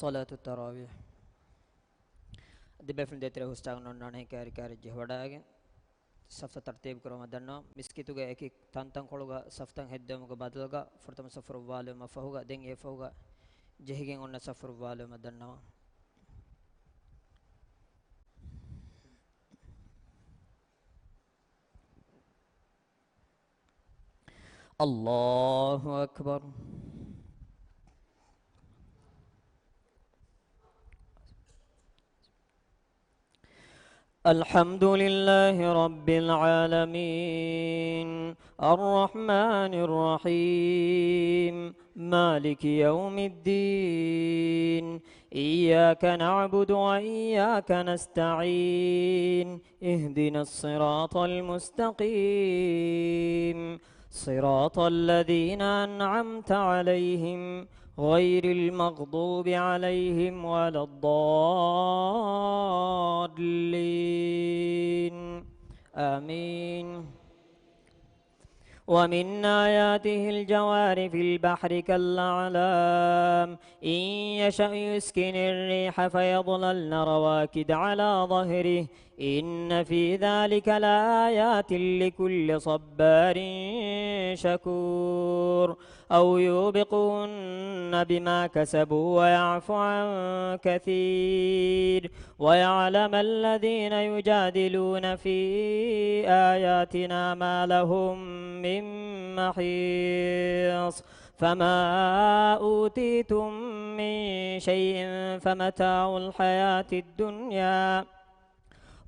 صلاة التراويح دبفن ديتره هستاغ نونانه كاري كاري جهوداغ صف ترتيب كرو مدنو مسكيتوغا اكي تانتان خولوغا صفتان هدومغا بدلغا فرتم سفر والو مفهوغا دين يفهوغا جهيگين اون سفر والو مدنو الله أكبر الحمد لله رب العالمين الرحمن الرحيم مالك يوم الدين إياك نعبد وإياك نستعين اهدنا الصراط المستقيم صراط الذين أنعمت عليهم غير المغضوب عليهم ولا الضالين آمين ومن آياته الجوار في البحر كالأعلام إن يشأ يسكن الريح فيظللن رواكد على ظهره إن في ذلك لآيات لكل صبار شكور أو يوبقون بما كسبوا ويعفو عن كثير ويعلم الذين يجادلون في آياتنا ما لهم من محيص فما أوتيتم من شيء فمتاع الحياة الدنيا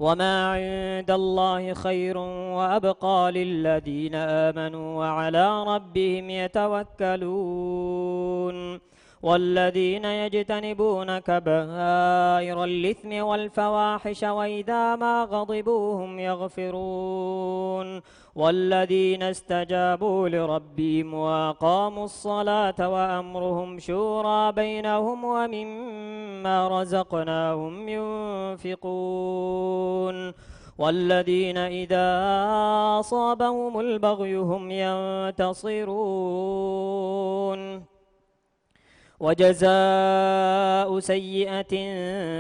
وما عند الله خير وأبقى للذين آمنوا وعلى ربهم يتوكلون والذين يجتنبون كبائر الإثم والفواحش وإذا ما غضبوا هم يغفرون والذين استجابوا لربهم وأقاموا الصلاة وأمرهم شورى بينهم ومما رزقناهم ينفقون والذين إذا أصابهم البغي هم ينتصرون وجزاء سيئة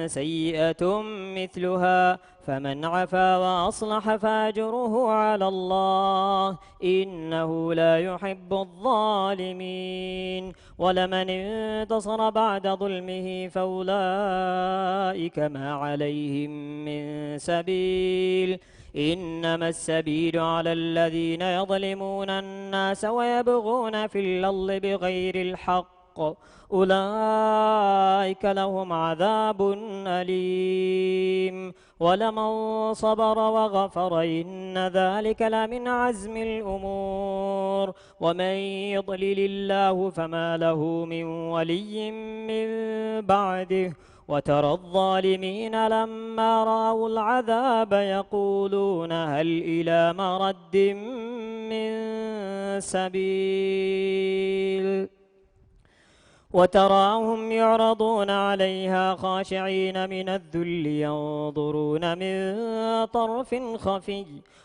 سيئة مثلها فمن عفا وأصلح فأجره على الله إنه لا يحب الظالمين ولمن انتصر بعد ظلمه فأولئك ما عليهم من سبيل إنما السبيل على الذين يظلمون الناس ويبغون في الأرض بغير الحق أولئك لهم عذاب أليم ولمن صبر وغفر إن ذلك لمن عزم الأمور ومن يضلل الله فما له من ولي من بعده وترى الظالمين لما رأوا العذاب يقولون هل إلى مرد من سبيل وتراهم يعرضون عليها خاشعين من الذل ينظرون من طرف خفي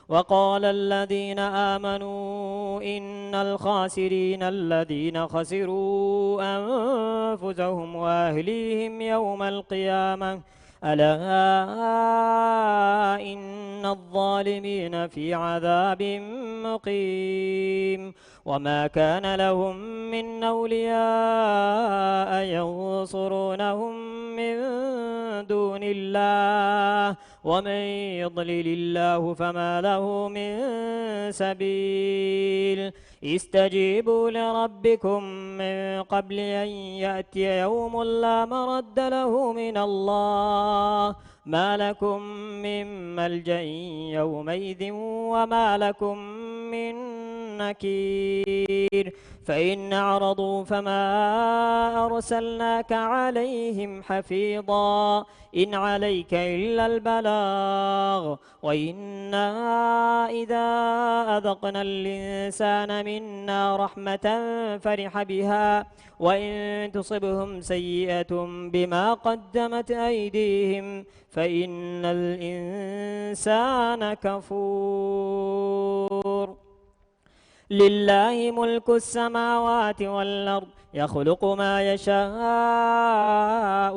وقال الذين آمنوا إن الخاسرين الذين خسروا أنفسهم وأهليهم يوم القيامة ألا إن الظالمين في عذاب مقيم وما كان لهم من أولياء ينصرونهم من دون الله ومن يضلل الله فما له من سبيل استجيبوا لربكم من قبل أن يأتي يوم لا مرد له من الله ما لكم من ملجأ يومئذ وما لكم من نكير فإن أعرضوا فما أرسلناك عليهم حفيظا إن عليك إلا البلاغ وإنا إذا أذقنا الإنسان منا رحمة فرح بها وإن تصبهم سيئة بما قدمت أيديهم فإن الإنسان كفور لله ملك السماوات والأرض يخلق ما يشاء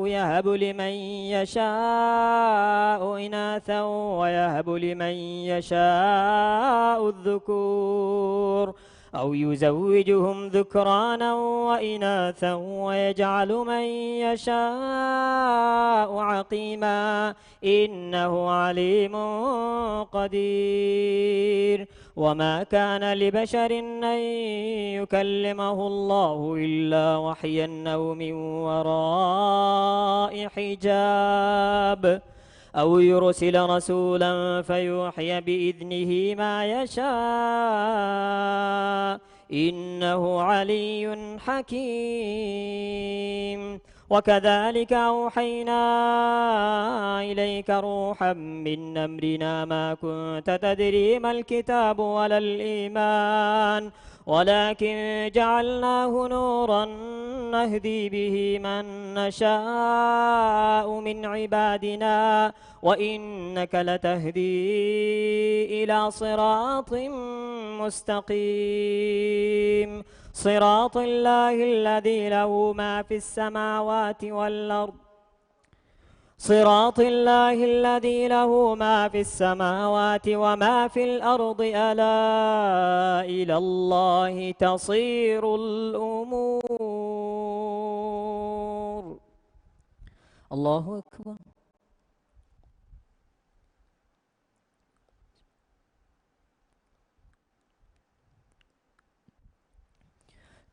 يهب لمن يشاء إناثا ويهب لمن يشاء الذكور أو يزوجهم ذكرانا وإناثا ويجعل من يشاء عقيما إنه عليم قدير. وما كان لبشر أن يكلمه الله إلا وحيا أو من وراء حجاب أو يرسل رسولا فيوحي بإذنه ما يشاء إنه علي حكيم. وكذلك أوحينا إليك روحا من أمرنا ما كنت تدري ما الكتاب ولا الإيمان ولكن جعلناه نورا نهدي به من نشاء من عبادنا وإنك لتهدي إلى صراط مستقيم صراط الله الذي له ما في السماوات والأرض صراط الله الذي له ما في السماوات وما في الأرض ألا إلى الله تصير الأمور. الله أكبر.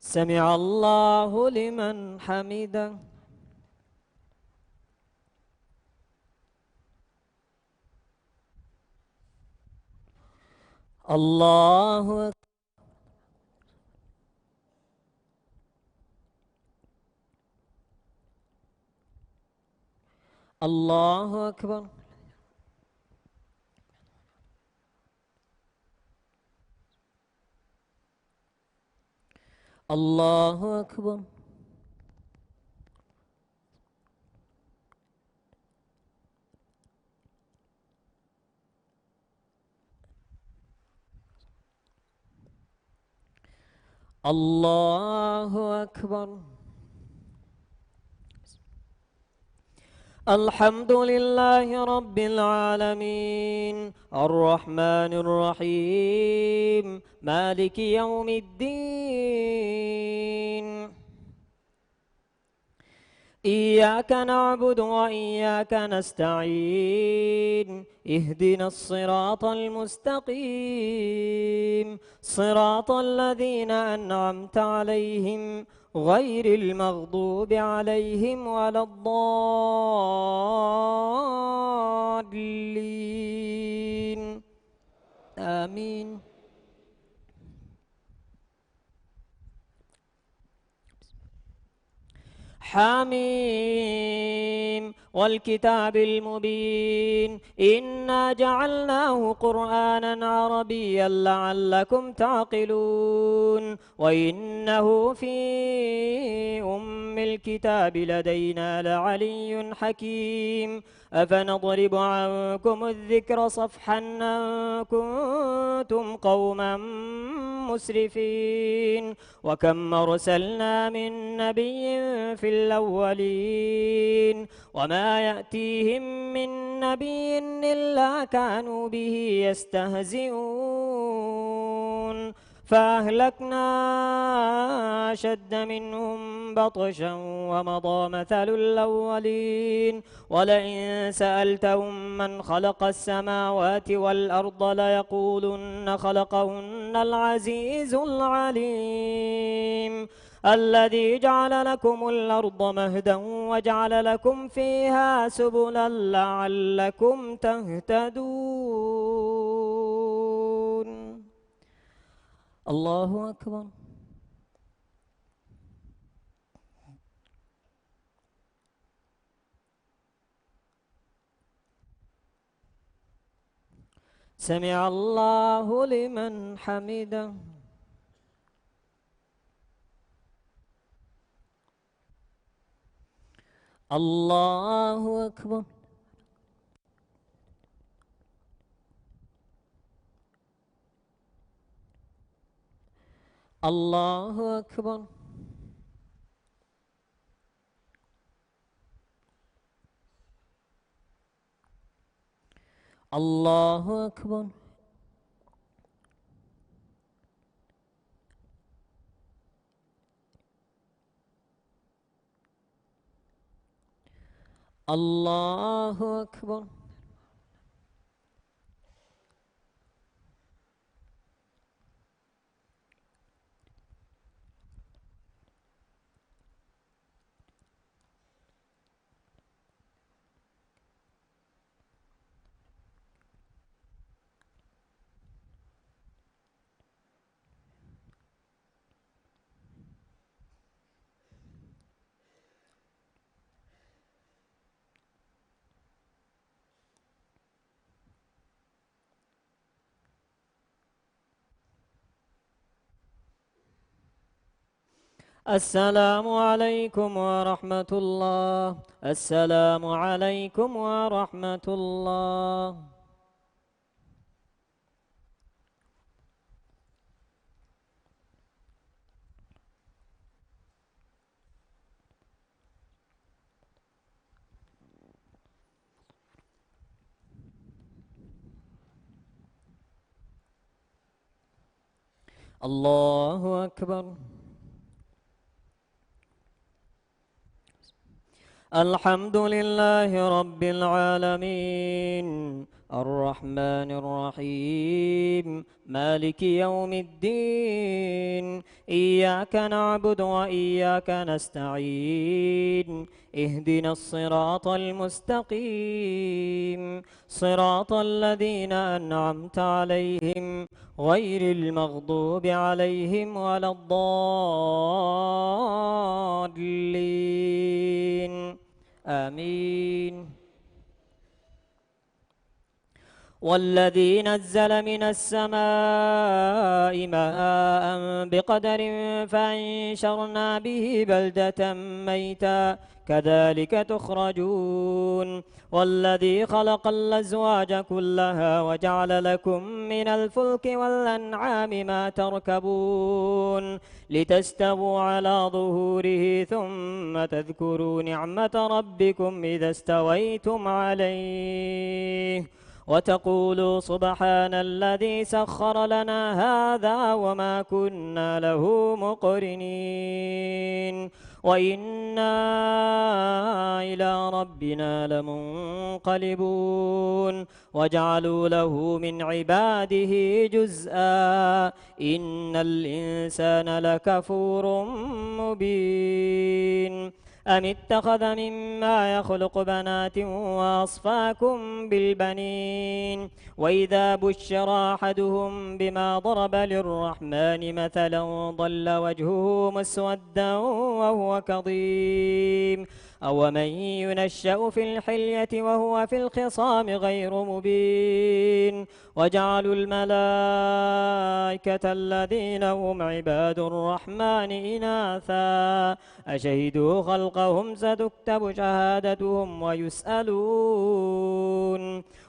سمع الله لمن حمده. الله أكبر. الله أكبر. الله أكبر. الله أكبر. الحمد لله رب العالمين الرحمن الرحيم مالك يوم الدين إياك نعبد وإياك نستعين اهدنا الصراط المستقيم صراط الذين أنعمت عليهم غير المغضوب عليهم ولا الضالين آمين. حميم والكتاب المبين إنا جعلناه قرآنا عربيا لعلكم تعقلون وإنه في أم الكتاب لدينا لعلي حكيم أفنضرب عنكم الذكر صفحا أن كنتم قوما مسرفين وكم أرسلنا من نبي في الأولين وما يأتيهم من نبي إلا كانوا به يستهزئون فأهلكنا أشد منهم بطشا ومضى مثل الأولين ولئن سألتهم من خلق السماوات والأرض ليقولن خلقهن العزيز العليم الذي جعل لكم الأرض مهدا وجعل لكم فيها سبلا لعلكم تهتدون. الله أكبر. سمع الله لمن حمده. الله أكبر. الله أكبر. الله أكبر. الله أكبر. السلام عليكم ورحمة الله. السلام عليكم ورحمة الله. الله أكبر. الحمد لله رب العالمين، الرحمن الرحيم، مالك يوم الدين. إياك نعبد وإياك نستعين. اهدنا الصراط المستقيم، صراط الذين أنعمت عليهم غير المغضوب عليهم ولا الضالين. آمين. والذي نزل من السماء ماء بقدر فأنشرنا به بلدة ميتا كذلك تخرجون. والذي خلق الأزواج كلها وجعل لكم من الفلك والأنعام ما تركبون لتستووا على ظهوره ثم تذكروا نعمة ربكم إذا استويتم عليه وتقولوا سبحان الذي سخر لنا هذا وما كنا له مقرنين وإنا إلى ربنا لمنقلبون. وجعلوا له من عباده جزءا إن الإنسان لكفور مبين. أم اتخذ مما يخلق بنات وأصفاكم بالبنين وإذا بشر أحدهم بما ضرب للرحمن مثلا ظل وجهه مسودا وهو كظيم. أومن ينشأ في الحلية وهو في الخصام غير مبين. وجعلوا الملائكة الذين هم عباد الرحمن إناثا أشهدوا خلقهم ستكتب شهادتهم ويسألون.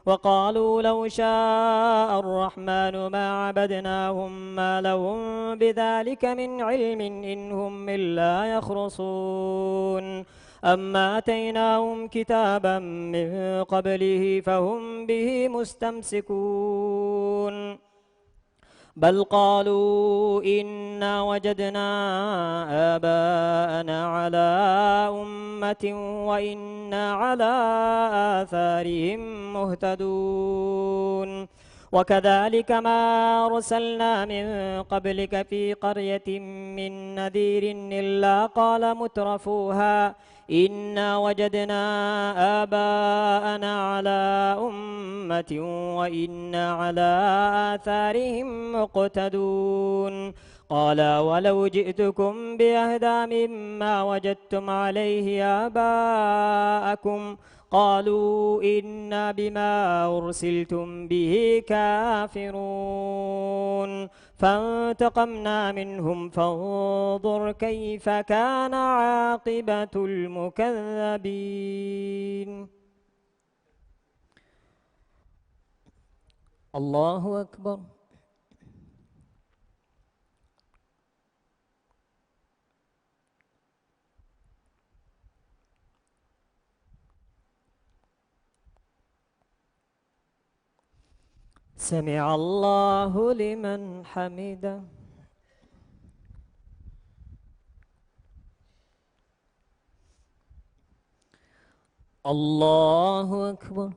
وقالوا لو شاء الرحمن ما عبدناهم ما لهم بذلك من علم إن هم إلا يخرصون. أما آتيناهم كتابا من قبله فهم به مستمسكون. بل قالوا إنا وجدنا آباءنا على أمة وإنا على آثارهم مهتدون. وكذلك ما أرسلنا من قبلك في قرية من نذير إلا قال مترفوها إنا وجدنا آباءنا على أمة وإنا على آثارهم مقتدون. قال ولو جئتكم بأهدى مما وجدتم عليه آباءكم قالوا إنا بما أرسلتم به كافرون. فانتقمنا منهم فانظر كيف كان عاقبة المكذبين. الله أكبر. سمع الله لمن حمده. الله أكبر.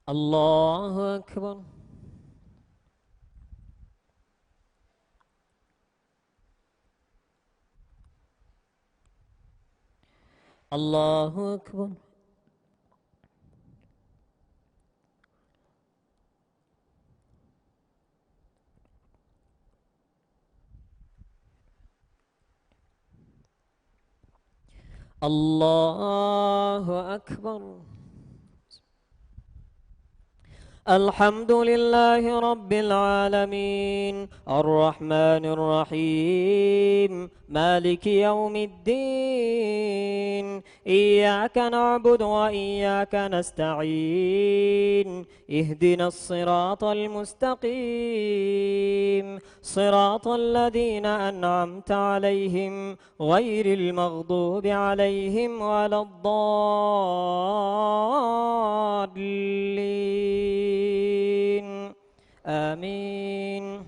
الله أكبر. الله أكبر. الله أكبر. الحمد لله رب العالمين الرحمن الرحيم مالك يوم الدين إياك نعبد وإياك نستعين اهدنا الصراط المستقيم صراط الذين أنعمت عليهم غير المغضوب عليهم ولا الضالين آمين.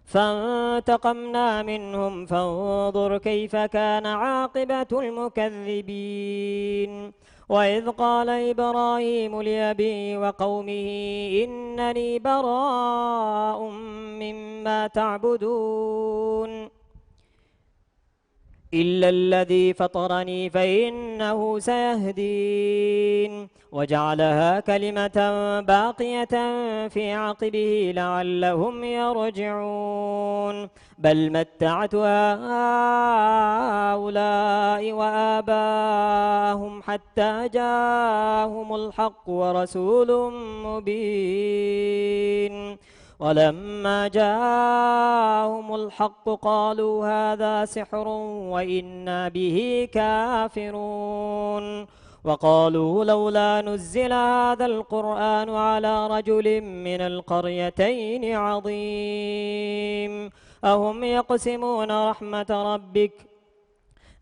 فانتقمنا منهم فانظر كيف كان عاقبة المكذبين. وإذ قال إبراهيم لأبيه وقومه إنني براء مما تعبدون إلا الذي فطرني فإنه سيهدين وجعلها كلمة باقية في عقبه لعلهم يرجعون بل متعت هؤلاء وآباءهم حتى جاءهم الحق ورسول مبين ولما جاءهم الحق قالوا هذا سحر وإنا به كافرون وقالوا لولا نزل هذا القرآن على رجل من القريتين عظيم أهم يقسمون رحمة ربك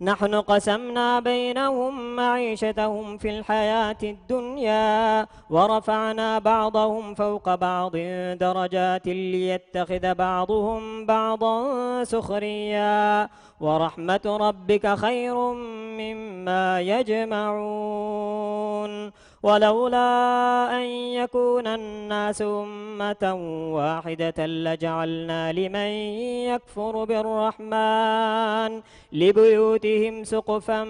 نحن قسمنا بينهم معيشتهم في الحياة الدنيا ورفعنا بعضهم فوق بعض درجات ليتخذ بعضهم بعضا سخريا ورحمة ربك خير مما يجمعون ولولا أن يكون الناس أمة واحدة لجعلنا لمن يكفر بالرحمن لبيوتهم سقفا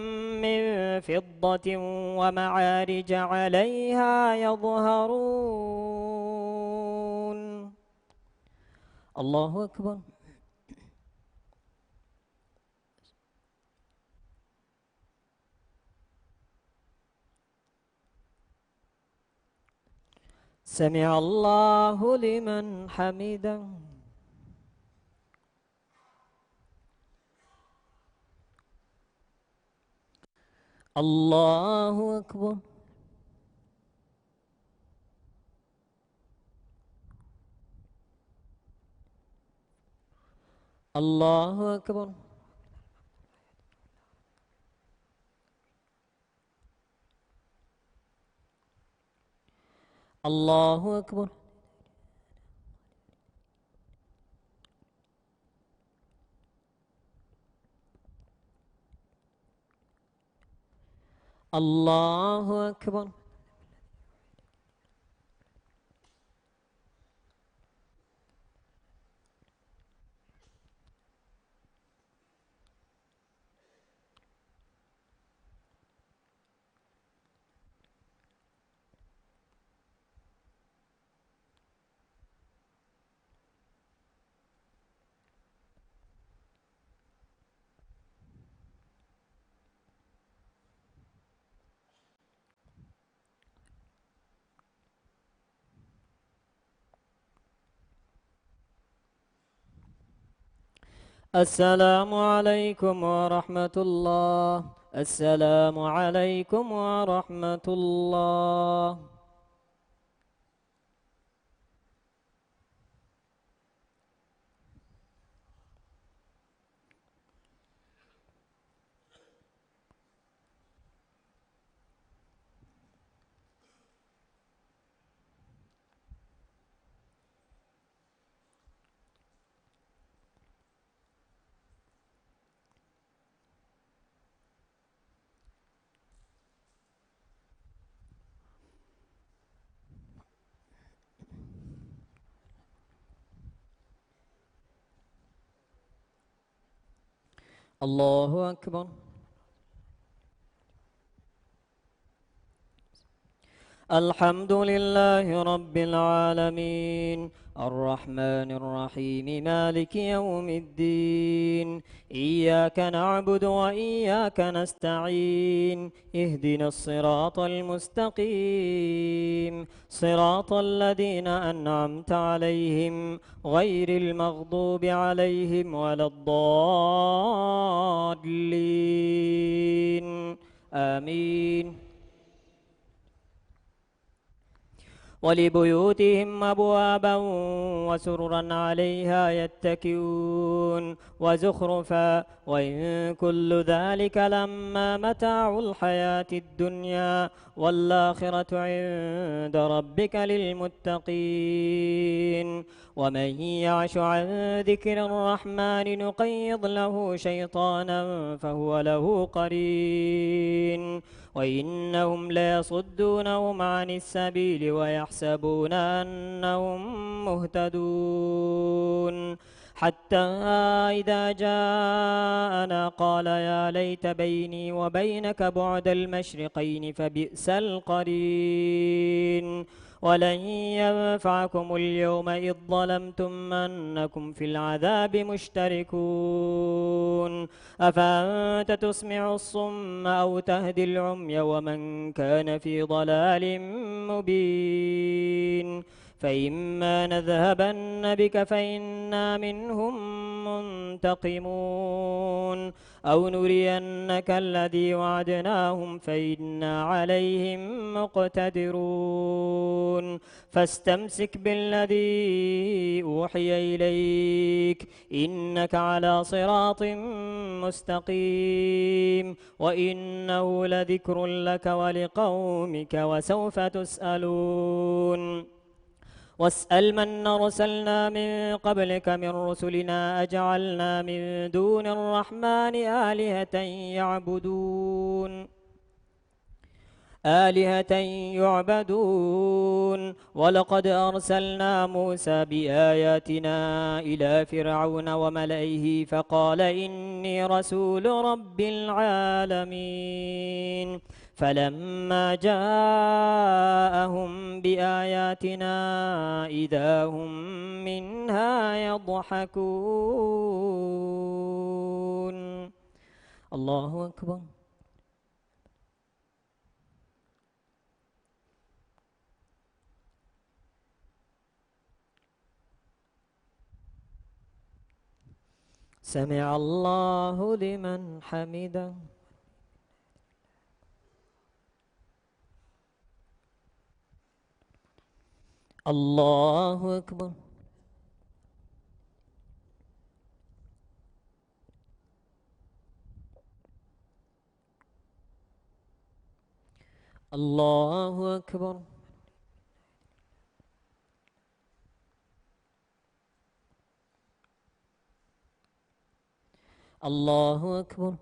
من فضة ومعارج عليها يظهرون. الله أكبر. سمع الله لمن حمده. الله أكبر. الله أكبر. الله أكبر. الله أكبر. السلام عليكم ورحمة الله. السلام عليكم ورحمة الله. الله أكبر. الحمد لله رب العالمين الرحمن الرحيم مالك يوم الدين إياك نعبد وإياك نستعين اهدنا الصراط المستقيم صراط الذين أنعمت عليهم غير المغضوب عليهم ولا الضالين آمين. ولبيوتهم أبوابا وسررا عليها يتكئون وزخرفا وإن كل ذلك لما متاع الحياة الدنيا والآخرة عند ربك للمتقين. ومن يعش عن ذكر الرحمن نقيض له شيطانا فهو له قرين وإنهم ليصدونهم عن السبيل ويحسبون أنهم مهتدون حتى إذا جاءنا قال يا ليت بيني وبينك بعد المشرقين فبئس القرين. ولن ينفعكم اليوم إذ ظلمتم أنكم في العذاب مشتركون أفأنت تسمع الصم أو تهدي العمي ومن كان في ضلال مبين. فإما نذهبن بك فإنا منهم منتقمون أو نرينك الذي وعدناهم فإنا عليهم مقتدرون فاستمسك بالذي أوحي إليك إنك على صراط مستقيم وإنه لذكر لك ولقومك وسوف تسألون. واسأل من أرسلنا من قبلك من رسلنا أجعلنا من دون الرحمن آلهة يعبدون ولقد أرسلنا موسى بآياتنا إلى فرعون وملئه فقال إني رسول رب العالمين فلما جاءهم بآياتنا إذا هم منها يضحكون. الله أكبر. سمع الله لمن حمده. الله أكبر. الله أكبر. الله أكبر.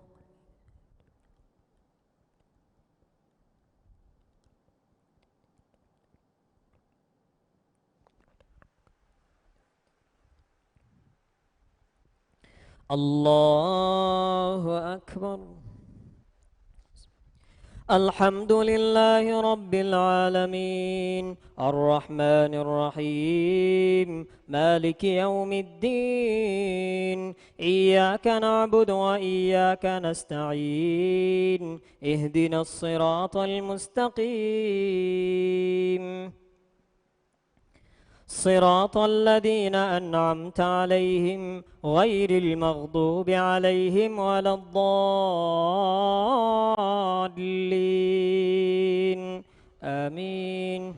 الله أكبر. الحمد لله رب العالمين الرحمن الرحيم مالك يوم الدين إياك نعبد وإياك نستعين اهدنا الصراط المستقيم صراط الذين أنعمت عليهم غير المغضوب عليهم ولا الضالين آمين.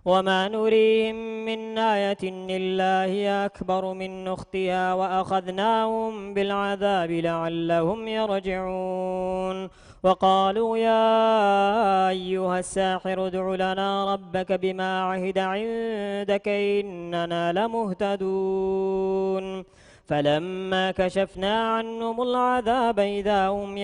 وما نريهم من آية إلا هي أكبر من أختها وأخذناهم بالعذاب لعلهم يرجعون. وقالوا يا أيها الساحر ادع لنا ربك بما عهد عندك إننا لمهتدون فلما كشفنا عنهم العذاب إذا هم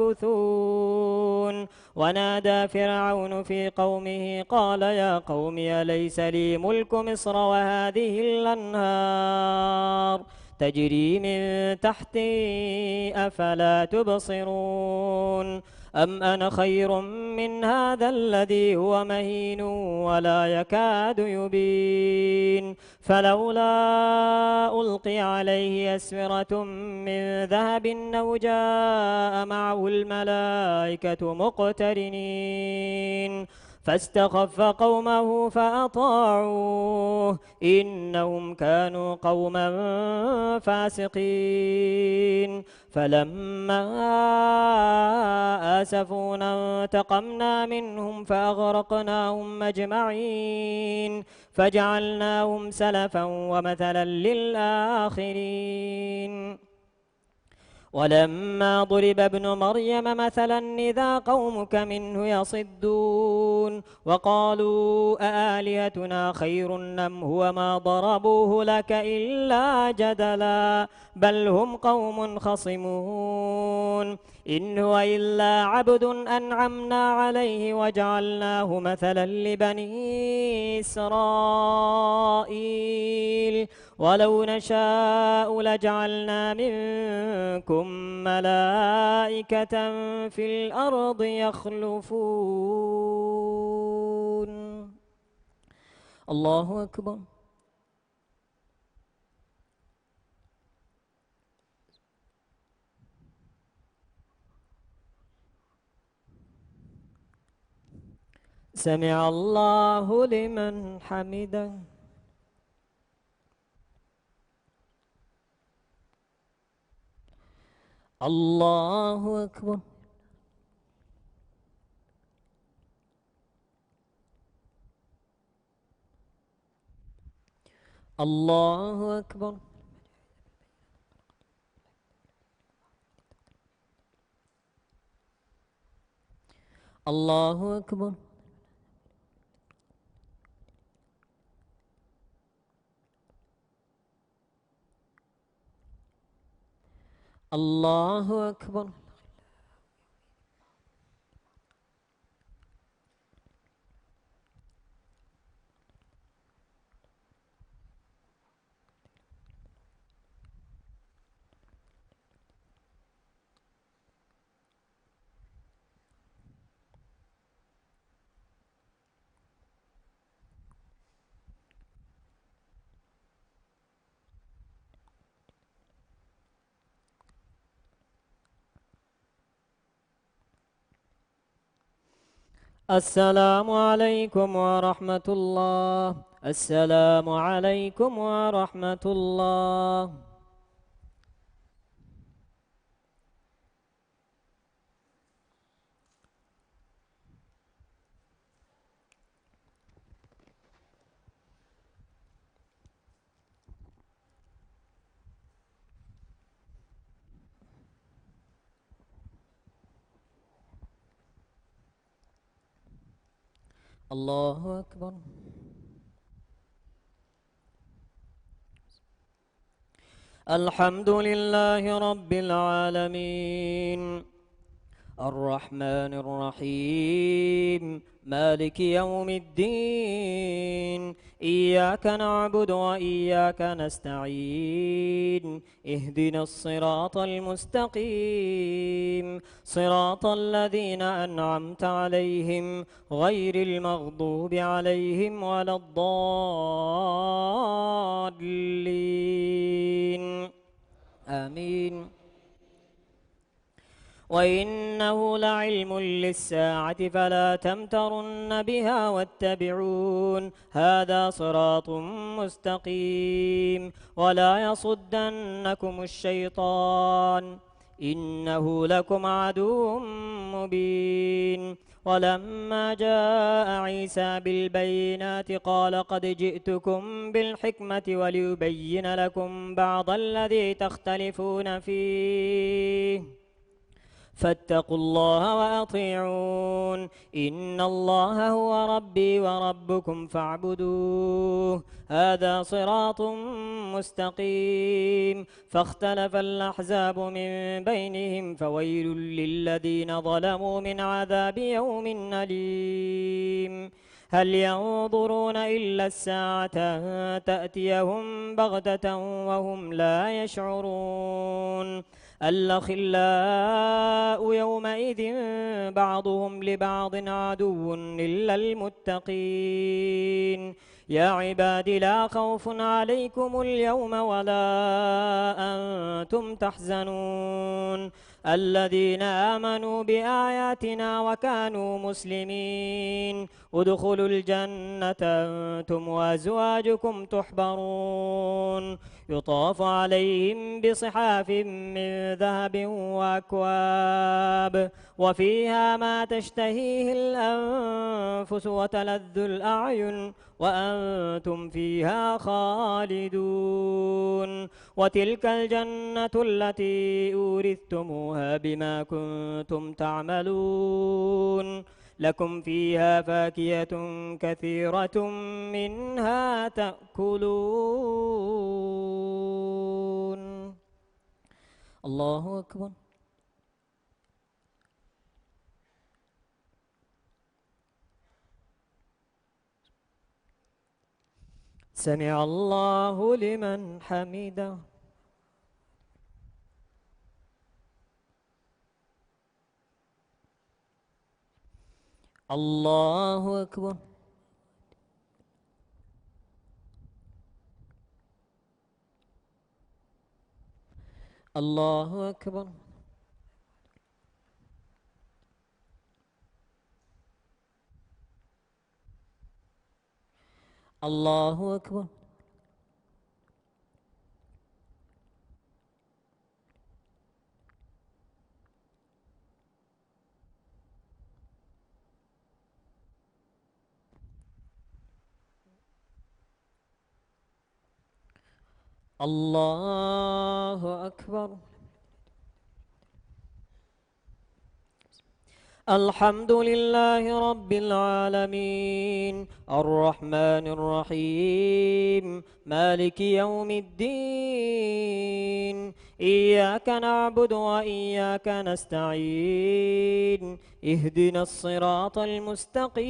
ينكثون. ونادى فرعون في قومه قال يا قوم أليس لي ملك مصر وهذه الأنهار تجري من تحتي أفلا تبصرون أم أنا خير من هذا الذي هو مهين ولا يكاد يبين فلولا ألقي عليه أسورة من ذهب أو جاء معه الملائكة مقترنين فاستخف قومه فأطاعوه إنهم كانوا قوما فاسقين فلما آسفونا انتقمنا منهم فأغرقناهم أجمعين فجعلناهم سلفا ومثلا للآخرين ولما ضرب ابن مريم مثلا إذا قومك منه يصدون وقالوا أآلهتنا خير أم هو ما ضربوه لك إلا جدلا بل هم قوم خصمون إن هو إلا عبد أنعمنا عليه وجعلناه مثلا لبني إسرائيل ولو نشاء لجعلنا منكم ملائكة في الأرض يخلفون الله أكبر سمع الله لمن حمده الله أكبر الله أكبر الله أكبر الله أكبر السلام عليكم ورحمة الله السلام عليكم ورحمة الله الله أكبر الحمد لله رب العالمين الرحمن الرحيم مالك يوم الدين إياك نعبد وإياك نستعين اهدنا الصراط المستقيم صراط الذين أنعمت عليهم غير المغضوب عليهم ولا الضالين آمين وإنه لعلم للساعة فلا تمترن بها واتبعون هذا صراط مستقيم ولا يصدنكم الشيطان إنه لكم عدو مبين ولما جاء عيسى بالبينات قال قد جئتكم بالحكمة وليبين لكم بعض الذي تختلفون فيه فاتقوا الله وأطيعون إن الله هو ربي وربكم فاعبدوه هذا صراط مستقيم فاختلف الأحزاب من بينهم فويل للذين ظلموا من عذاب يوم أليم هل ينظرون إلا الساعة أن تأتيهم بغتة وهم لا يشعرون الأخلاء يومئذ بعضهم لبعض عدو إلا المتقين يا عباد لا خوف عليكم اليوم ولا أنتم تحزنون الذين آمنوا بآياتنا وكانوا مسلمين ادخلوا الجنة أنتم وأزواجكم تحبرون يطاف عليهم بصحاف من ذهب وأكواب وفيها ما تشتهيه الأنفس وتلذ الأعين وأنتم فيها خالدون وتلك الجنة التي أورثتموها بما كنتم تعملون لكم فيها فاكهة كثيرة منها تأكلون الله أكبر سمع الله لمن حمده الله أكبر الله أكبر الله أكبر الله أكبر الحمد لله رب العالمين الرحمن الرحيم مالك يوم الدين إياك نعبد وإياك نستعين اهدنا الصراط المستقيم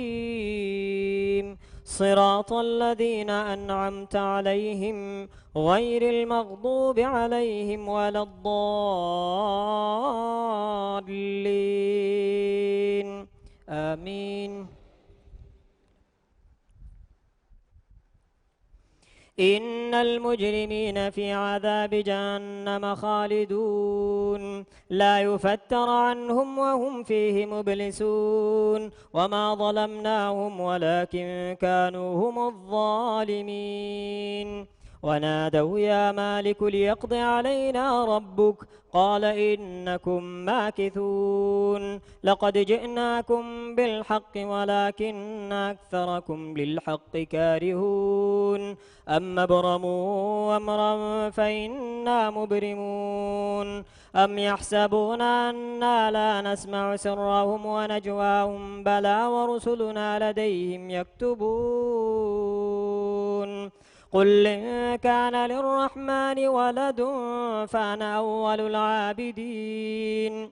صراط الذين أنعمت عليهم غير المغضوب عليهم ولا الضالين آمين إن المجرمين في عذاب جهنم خالدون لا يفتر عنهم وهم فيه مبلسون وما ظلمناهم ولكن كانوا هم الظالمين ونادوا يا مالك ليقض علينا ربك قال إنكم ماكثون لقد جئناكم بالحق ولكن أكثركم للحق كارهون أم أبرموا أمرا فإنا مبرمون أم يحسبون أنا لا نسمع سرهم ونجواهم بلى ورسلنا لديهم يكتبون قل إن كان للرحمن ولد فأنا أول العابدين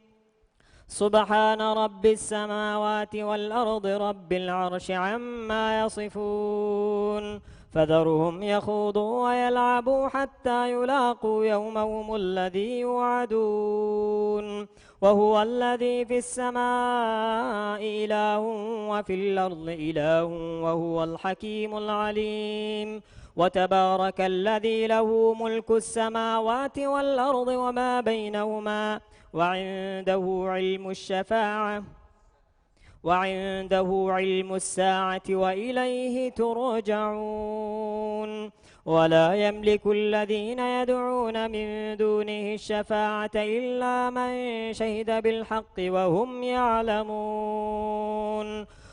سبحان رب السماوات والأرض رب العرش عما يصفون فذرهم يخوضوا ويلعبوا حتى يلاقوا يومهم الذي يوعدون وهو الذي في السماء إله وفي الأرض إله وهو الحكيم العليم وتبارك الذي له ملك السماوات والأرض وما بينهما وعنده علم الساعة وإليه ترجعون ولا يملك الذين يدعون من دونه الشفاعة إلا من شهد بالحق وهم يعلمون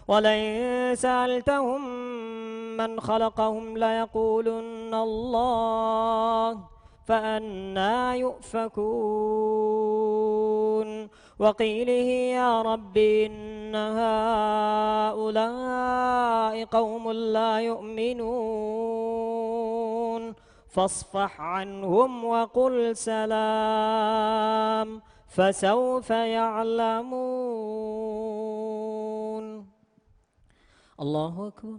ولئن سألتهم من خلقهم ليقولن الله فأنى يؤفكون وقيله يا رب إن هؤلاء قوم لا يؤمنون فاصفح عنهم وقل سلام فسوف يعلمون الله أكبر.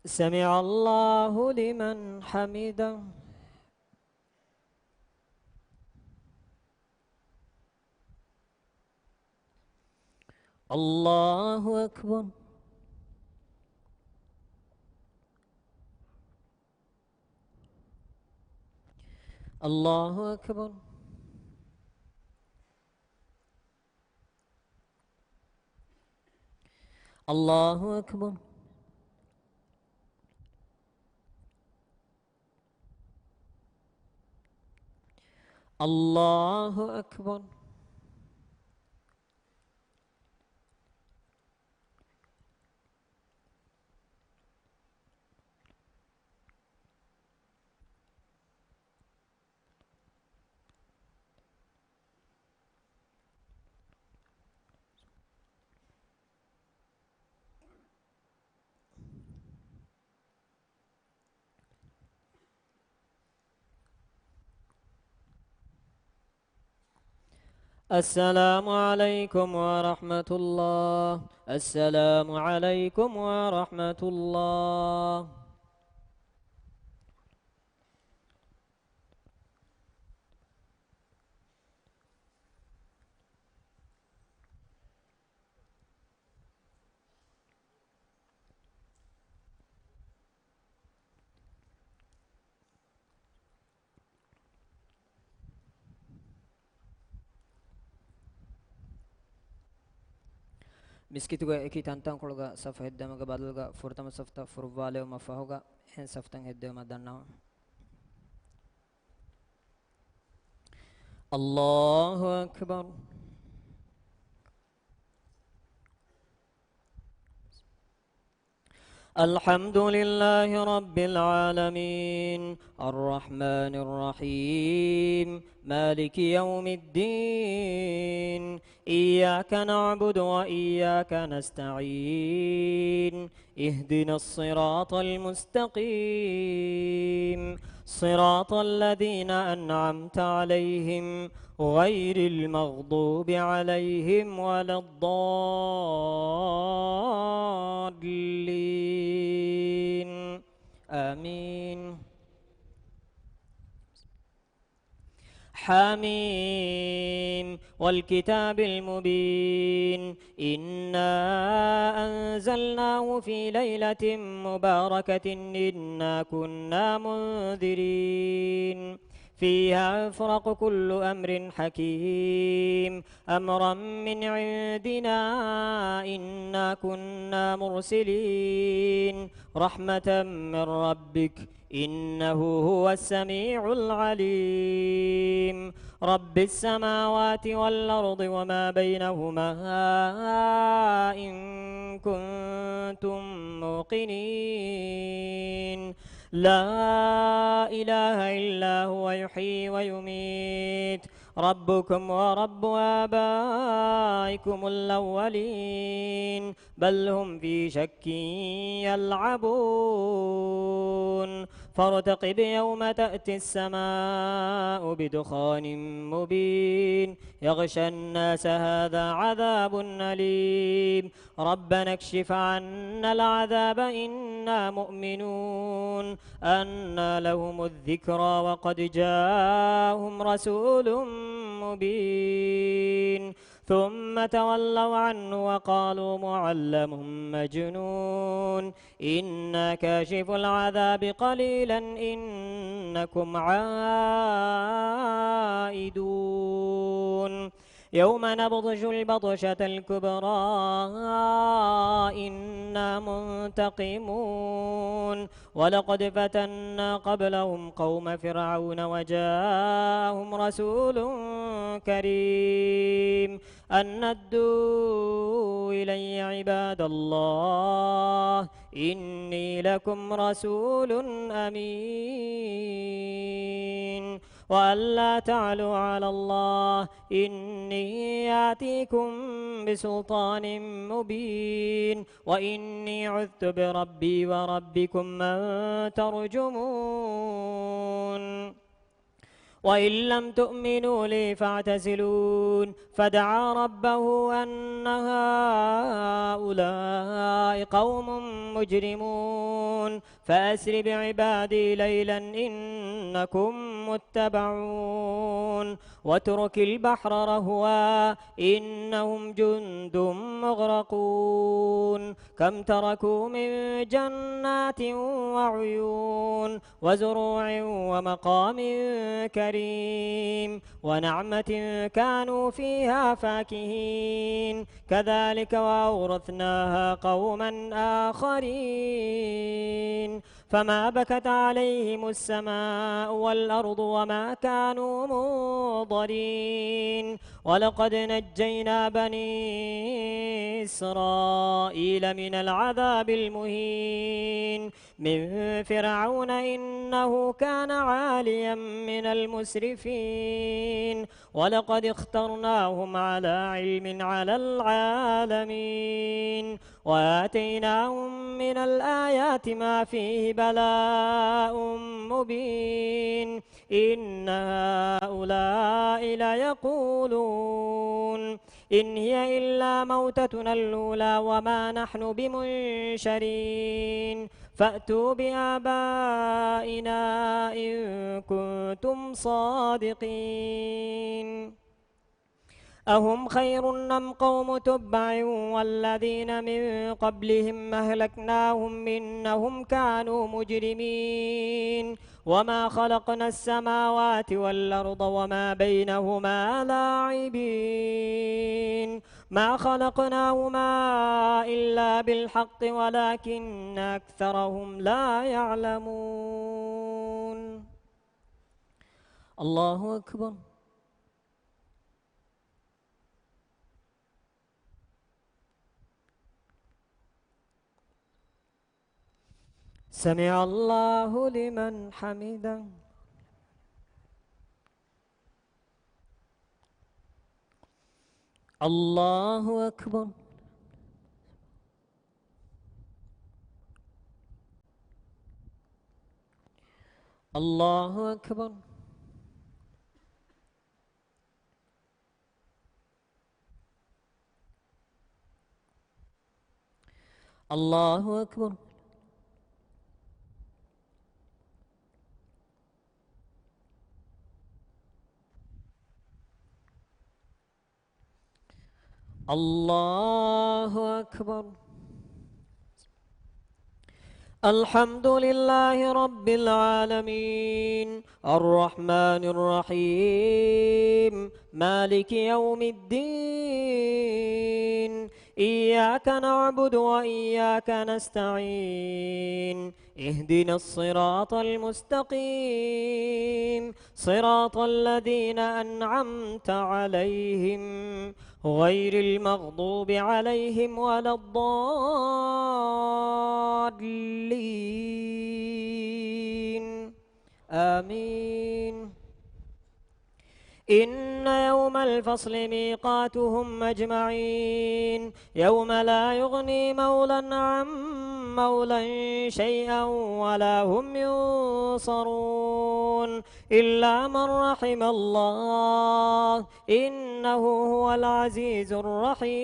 سمع الله لمن حمده. الله أكبر. الله أكبر. الله أكبر. الله أكبر. السلام عليكم ورحمة الله. السلام عليكم ورحمة الله. مسكتوغا اكي تانتان قلغا صف هدامغا بدلغا فرتم صفتا فروالي ومفاهوغا ان صفتن هداما دانا. الله أكبر. الحمد لله رب العالمين الرحمن الرحيم مالك يوم الدين إياك نعبد وإياك نستعين اهدنا الصراط المستقيم صراط الذين أنعمت عليهم غير المغضوب عليهم ولا الضالين آمين. حميم والكتاب المبين إنا أنزلناه في ليلة مباركة إنا كنا منذرين فيها يفرق كل أمر حكيم أمرا من عندنا إنا كنا مرسلين رحمة من ربك إنه هو السميع العليم رب السماوات والأرض وما بينهما إن كنتم موقنين لا إله إلا هو يحيي ويميت ربكم ورب آبائكم الأولين بل هم في شك يلعبون فارتقب يوم تأتي السماء بدخان مبين يغشى الناس هذا عذاب أليم ربنا اكشف عنا العذاب إنا مؤمنون أنى لهم الذكرى وقد جاءهم رسول مبين ثم تولوا عنه وقالوا معلم مجنون إنا كاشف العذاب قليلا إنكم عائدون يوم نبطش البطشة الكبرى إنا منتقمون ولقد فتنا قبلهم قوم فرعون وجاءهم رسول كريم أن ادوا إلي عباد الله إني لكم رسول أمين وألا تعلوا على الله إني آتيكم بسلطان مبين وإني عذت بربي وربكم أن ترجمون وإن لم تؤمنوا لي فاعتزلون فدعا ربه أن هؤلاء قوم مجرمون فأسر بعبادي ليلا إنكم متبعون واترك البحر رهوا إنهم جند مغرقون كم تركوا من جنات وعيون وزروع ومقام كريم ونعمة كانوا فيها فاكهين كذلك وأورثناها قوما آخرين فما بكت عليهم السماء والأرض وما كانوا منظرين ولقد نجينا بني إسرائيل من العذاب المهين من فرعون إنه كان عاليا من المسرفين ولقد اخترناهم على علم على العالمين وآتيناهم من الآيات ما فيه بلاء مبين إن هؤلاء ليقولون إن هي إلا موتتنا الأولى وما نحن بمنشرين فأتوا بآبائنا إن كنتم صادقين أهم خير أم قوم تبع والذين من قبلهم أهلكناهم إنهم كانوا مجرمين وما خلقنا السماوات والأرض وما بينهما لاعبين ما خلقناهما إلا بالحق ولكن أكثرهم لا يعلمون. الله أكبر. سمع الله لمن حمده. الله أكبر. الله أكبر. الله أكبر. الله أكبر. الحمد لله رب العالمين الرحمن الرحيم مالك يوم الدين إياك نعبد وإياك نستعين اهدنا الصراط المستقيم صراط الذين أنعمت عليهم غير المغضوب عليهم ولا الضالين آمين. إن يوم الفصل ميقاتهم أجمعين يوم لا يغني مولى عن مولى شيئا ولا هم ينصرون إلا من رحم الله إنه هو العزيز الرحيم.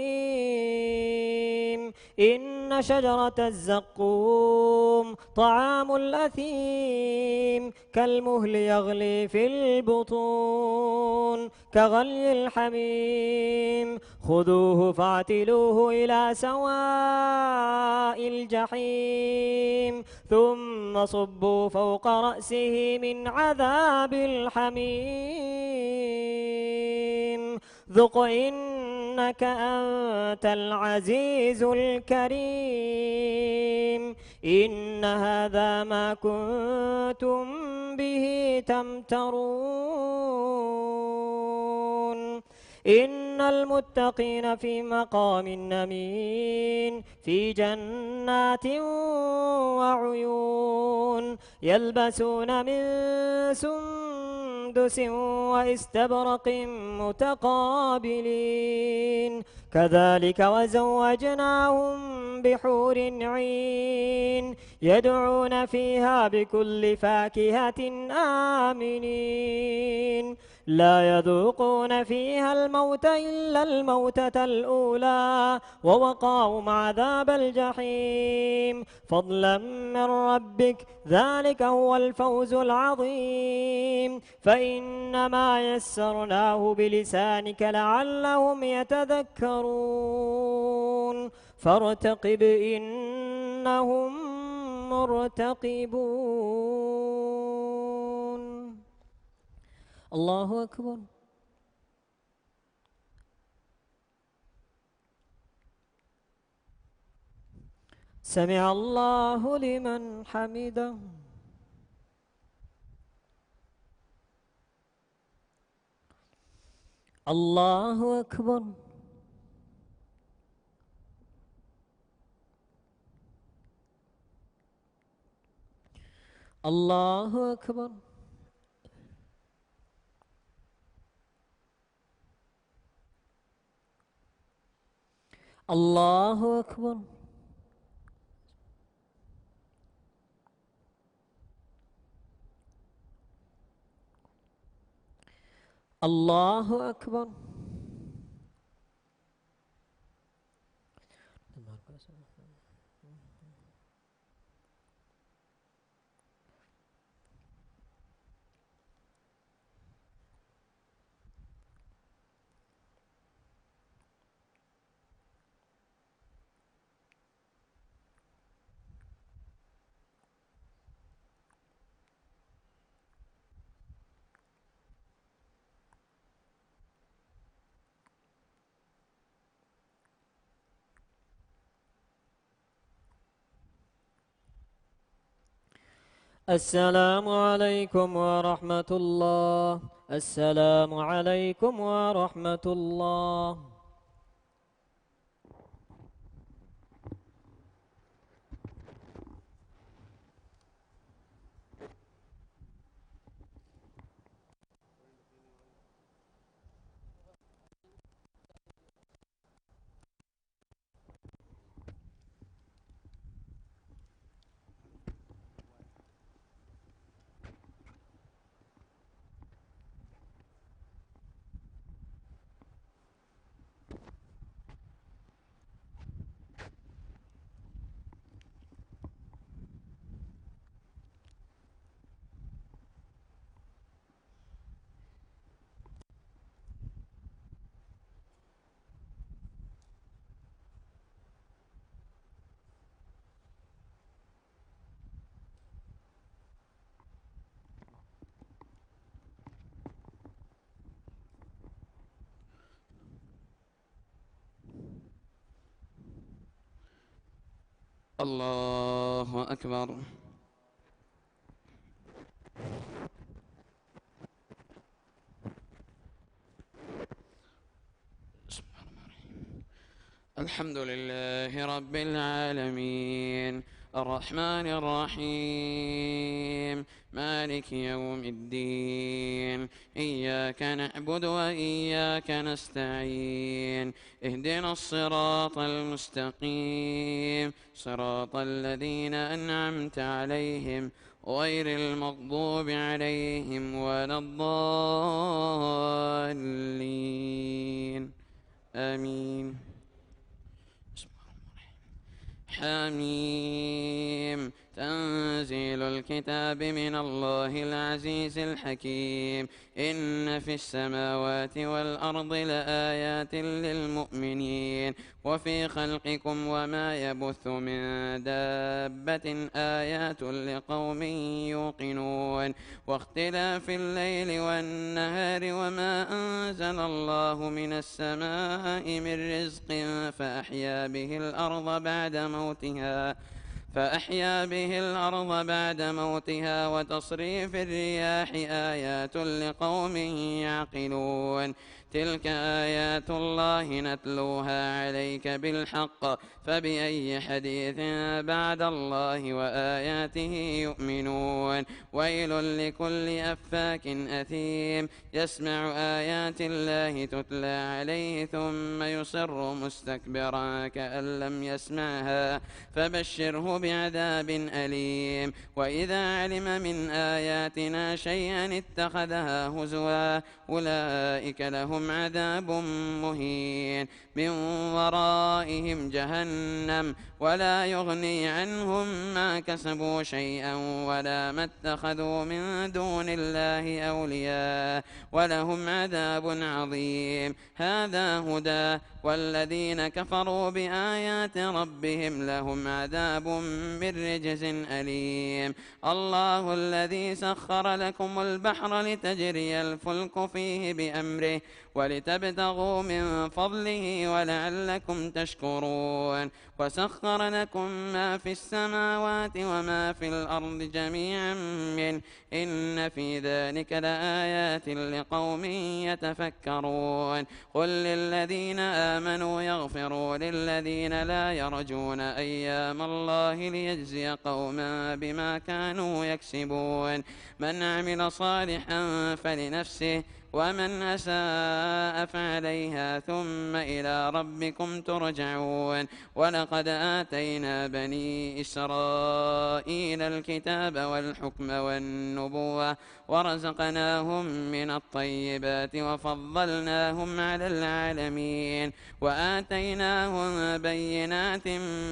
إن شجرة الزقوم طعام الأثيم كالمهل يغلي في البطون كغلي الحميم خذوه فاعتلوه إلى سواء الجحيم ثم صبوا فوق رأسه من عذاب الحميم ذق إنك أنت العزيز الكريم. إن هذا ما كنتم به تمترون. إن المتقين في مقام أمين في جنات وعيون يلبسون من سندس سندس واستبرق متقابلين كذلك وزوجناهم بحور عين يدعون فيها بكل فاكهة آمنين لا يذوقون فيها الموت إلا الموتة الأولى ووقاهم عذاب الجحيم فضلا من ربك ذلك هو الفوز العظيم فإنما يسرناه بلسانك لعلهم يتذكرون فارتقب إنهم مرتقبون الله أكبر سمع الله لمن حمده الله أكبر الله أكبر الله أكبر الله أكبر السلام عليكم ورحمة الله السلام عليكم ورحمة الله الله أكبر الحمد لله رب العالمين الرحمن الرحيم مالك يوم الدين إياك نعبد وإياك نستعين اهدنا الصراط المستقيم صراط الذين أنعمت عليهم غير المغضوب عليهم ولا الضالين آمين حميم تنزيل الكتاب من الله العزيز الحكيم إن في السماوات والأرض لآيات للمؤمنين وفي خلقكم وما يبث من دابة آيات لقوم يوقنون واختلاف الليل والنهار وما أنزل الله من السماء من رزق فأحيا به الأرض بعد موتها فأحيا به الأرض بعد موتها وتصريف الرياح آيات لقوم يعقلون تلك آيات الله نتلوها عليك بالحق فبأي حديث بعد الله وآياته يؤمنون ويل لكل أفاك أثيم يسمع آيات الله تتلى عليه ثم يصر مستكبرا كأن لم يسمعها فبشره بعذاب أليم وإذا علم من آياتنا شيئا اتخذها هزوا أولئك لهم عذاب مهين من ورائهم جهنم ولا يغني عنهم ما كسبوا شيئا ولا ما اتخذوا من دون الله أولياء ولهم عذاب عظيم هذا هدى والذين كفروا بآيات ربهم لهم عذاب من رجز أليم الله الذي سخر لكم البحر لتجري الفلك فيه بأمره ولتبتغوا من فضله ولعلكم تشكرون وسخر لكم ما في السماوات وما في الأرض جميعا منه إن في ذلك لآيات لقوم يتفكرون قل للذين آمنوا يغفروا للذين لا يرجون أيام الله ليجزي قوما بما كانوا يكسبون من عمل صالحا فلنفسه ومن أساء فعليها ثم إلى ربكم ترجعون ولقد آتينا بني إسرائيل الكتاب والحكم والنبوة ورزقناهم من الطيبات وفضلناهم على العالمين وآتيناهم بينات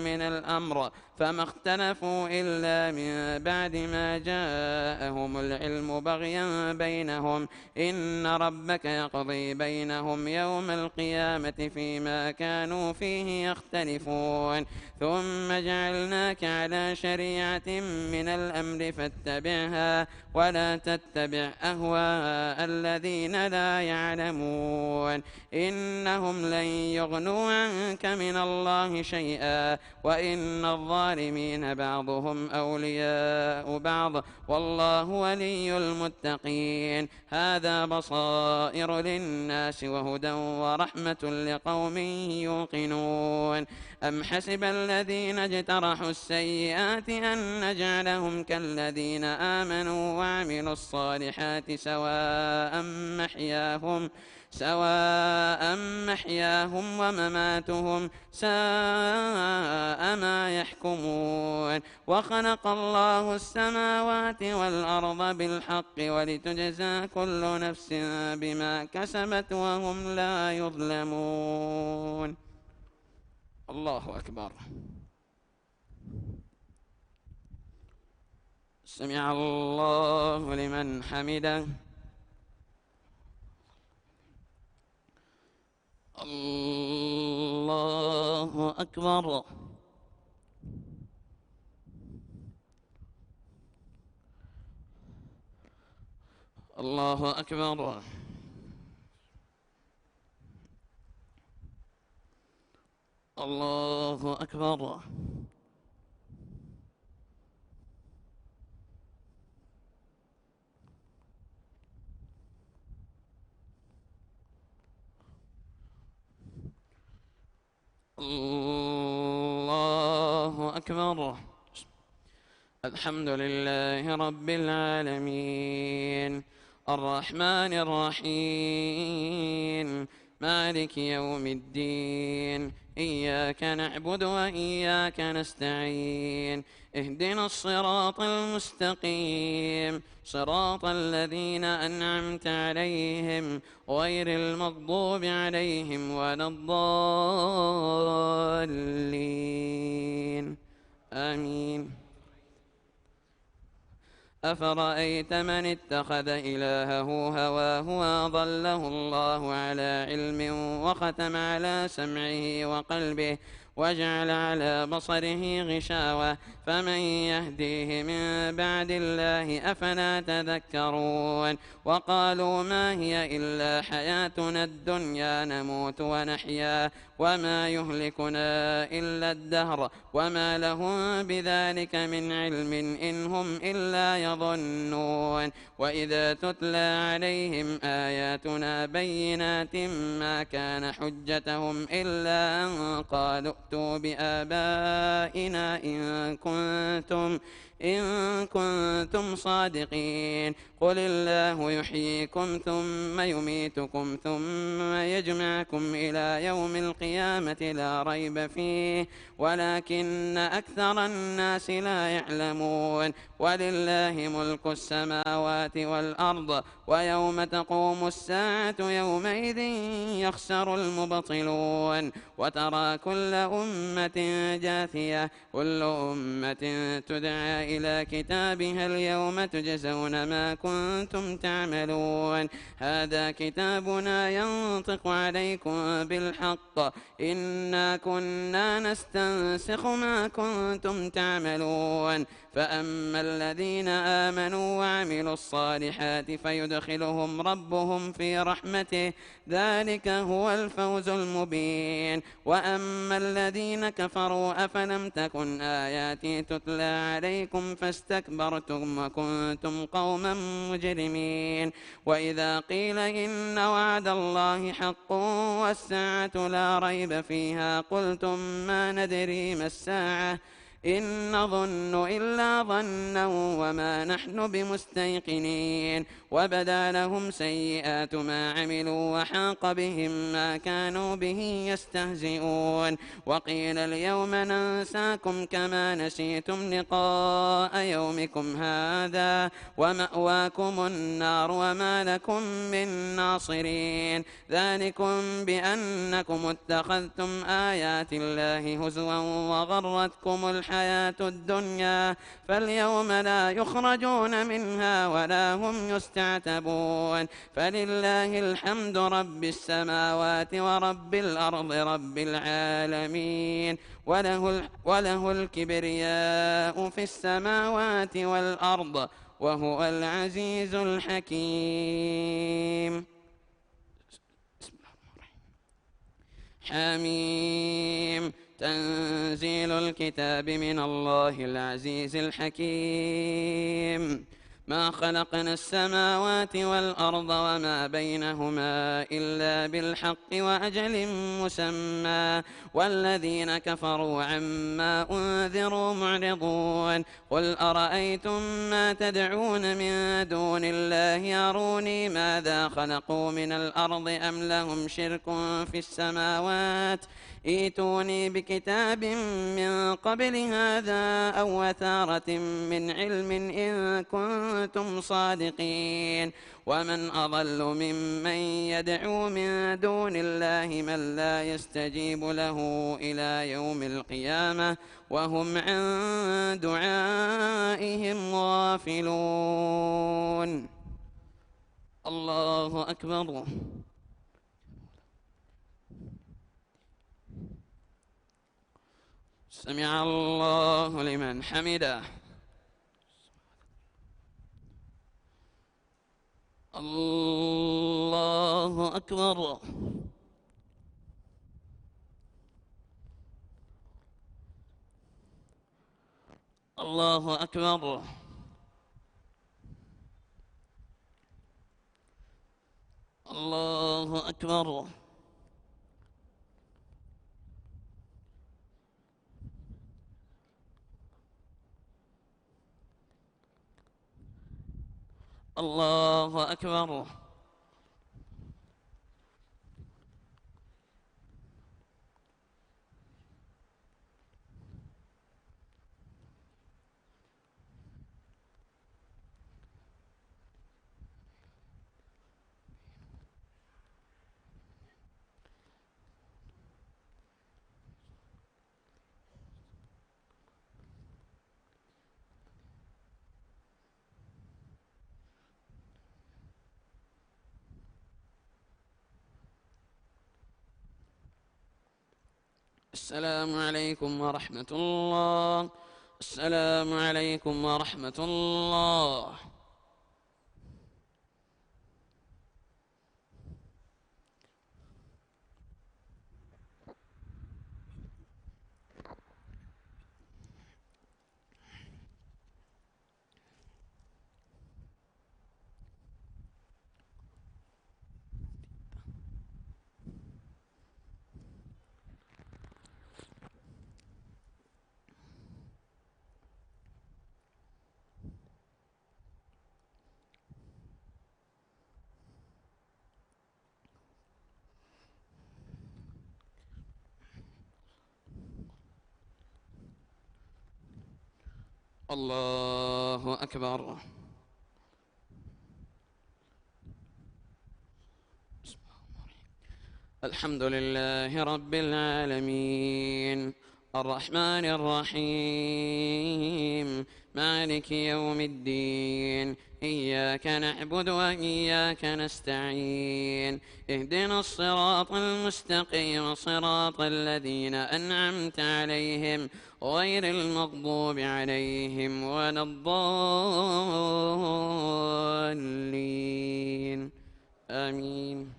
من الأمر فما اختلفوا إلا من بعد ما جاءهم العلم بغيا بينهم إن ربك يقضي بينهم يوم القيامة فيما كانوا فيه يختلفون ثم جعلناك على شريعة من الأمر فاتبعها ولا تتبع أهواء الذين لا يعلمون إنهم لن يغنوا عنك من الله شيئا وإن الظالمين بعضهم أولياء بعض والله ولي المتقين هذا بصائر للناس وهدى ورحمة لقوم يوقنون أم حسب الذين اجترحوا السيئات أن نجعلهم كالذين آمنوا وعملوا الصالحات سواء محياهم ومماتهم ساء ما يحكمون وخلق الله السماوات والأرض بالحق ولتجزى كل نفس بما كسبت وهم لا يظلمون الله أكبر سمع الله لمن حمده الله أكبر الله أكبر الله أكبر الله أكبر الحمد لله رب العالمين الرحمن الرحيم مالك يوم الدين إياك نعبد وإياك نستعين اهدنا الصراط المستقيم صراط الذين أنعمت عليهم غير المغضوب عليهم ولا الضالين آمين أفرأيت من اتخذ إلهه هواه وأضله الله على علم وختم على سمعه وجعل على بصره غشاوة فمن يهديه من بعد الله أفلا تذكرون وقالوا ما هي إلا حياتنا الدنيا نموت ونحيا وما يهلكنا إلا الدهر وما لهم بذلك من علم إن هم إلا يظنون وإذا تتلى عليهم آياتنا بينات ما كان حجتهم إلا أن قالوا ائتوا بآبائنا إن كنتم صادقين قل الله يحييكم ثم يميتكم ثم يجمعكم إلى يوم القيامة لا ريب فيه ولكن أكثر الناس لا يعلمون ولله ملك السماوات والأرض ويوم تقوم الساعة يومئذ يخسر المبطلون وترى كل أمة جاثية كل أمة تدعى إلى كتابها اليوم تجزون ما كنتم تعملون هذا كتابنا ينطق عليكم بالحق إنا كنا نستنسخ ما كنتم تعملون فأما الذين آمنوا وعملوا الصالحات فيدخلهم ربهم في رحمته ذلك هو الفوز المبين وأما الذين كفروا أفلم تكن آياتي تتلى عليكم فاستكبرتم وكنتم قوما مجرمين وإذا قيل إن وعد الله حق والساعة لا ريب فيها قلتم ما ندري ما الساعة إن نظن إلا ظنا وما نحن بمستيقنين وبدا لهم سيئات ما عملوا وحاق بهم ما كانوا به يستهزئون وقيل اليوم ننساكم كما نسيتم لقاء يومكم هذا ومأواكم النار وما لكم من ناصرين ذلكم بأنكم اتخذتم آيات الله هزوا وغرتكم الحياة الدنيا فاليوم لا يخرجون منها ولا هم يستعتبون فلله الحمد رب السماوات ورب الأرض رب العالمين وله الكبرياء في السماوات والأرض وهو العزيز الحكيم حميم تنزيل الكتاب من الله العزيز الحكيم ما خلقنا السماوات والأرض وما بينهما إلا بالحق وأجل مسمى والذين كفروا عما أنذروا معرضون قل أرأيتم ما تدعون من دون الله أروني ماذا خلقوا من الأرض أم لهم شرك في السماوات ائتوني بكتاب من قبل هذا أو أثارة من علم إن كنتم صادقين ومن أضل ممن يدعو من دون الله من لا يستجيب له إلى يوم القيامة وهم عن دعائهم غافلون الله أكبر سمع الله لمن حمده الله أكبر الله أكبر الله أكبر الله أكبر السلام عليكم ورحمة الله. السلام عليكم ورحمة الله. الله أكبر. الحمد لله رب العالمين الرحمن الرحيم مالك يوم الدين إياك نعبد وإياك نستعين اهدنا الصراط المستقيم صراط الذين أنعمت عليهم غير المغضوب عليهم ولا الضالين آمين.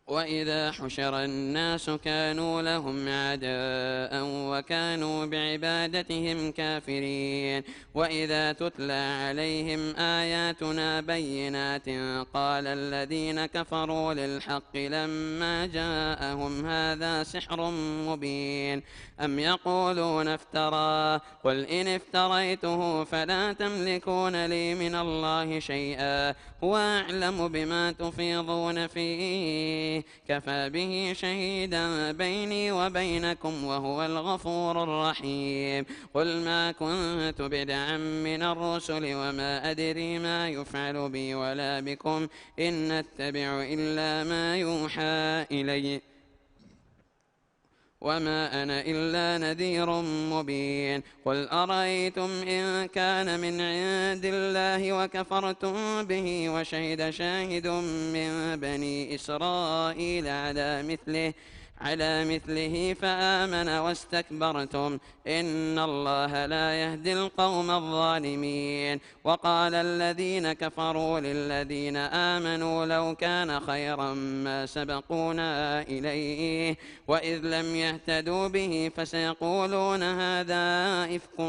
وإذا حشر الناس كانوا لهم أعداء وكانوا بعبادتهم كافرين وإذا تتلى عليهم آياتنا بينات قال الذين كفروا للحق لما جاءهم هذا سحر مبين أم يقولون افتراه قل إن افتريته فلا تملكون لي من الله شيئا هو أعلم بما تفيضون فيه كفى به شهيدا بيني وبينكم وهو الغفور الرحيم قل ما كنت بدعا من الرسل وما أدري ما يفعل بي ولا بكم إن أتبع إلا ما يوحى إلي وما أنا إلا نذير مبين قل أرأيتم إن كان من عند الله وكفرتم به وشهد شاهد من بني إسرائيل على مثله فآمن واستكبرتم إن الله لا يهدي القوم الظالمين وقال الذين كفروا للذين آمنوا لو كان خيرا ما سبقونا إليه وإذ لم يهتدوا به فسيقولون هذا إفك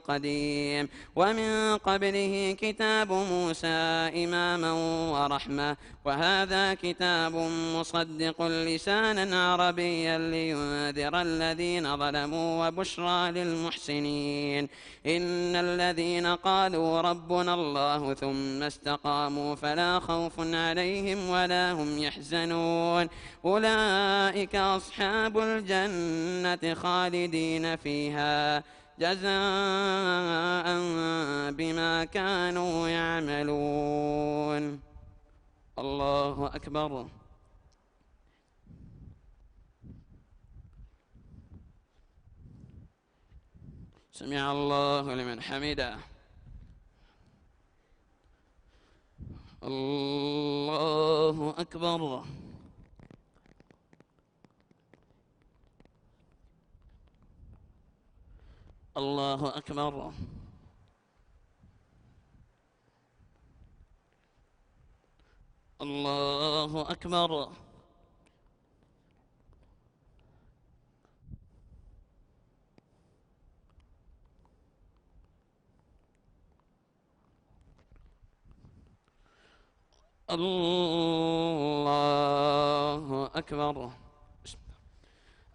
قديم ومن قبله كتاب موسى إماما ورحمة وهذا كتاب مصدق لسانا عربيا لينذر الذين ظلموا وبشرى للمحسنين إن الذين قالوا ربنا الله ثم استقاموا فلا خوف عليهم ولا هم يحزنون أولئك أصحاب الجنة خالدين فيها جزاء بما كانوا يعملون. الله أكبر. سمع الله لمن حمده. الله أكبر. الله أكبر. الله أكبر. الله أكبر.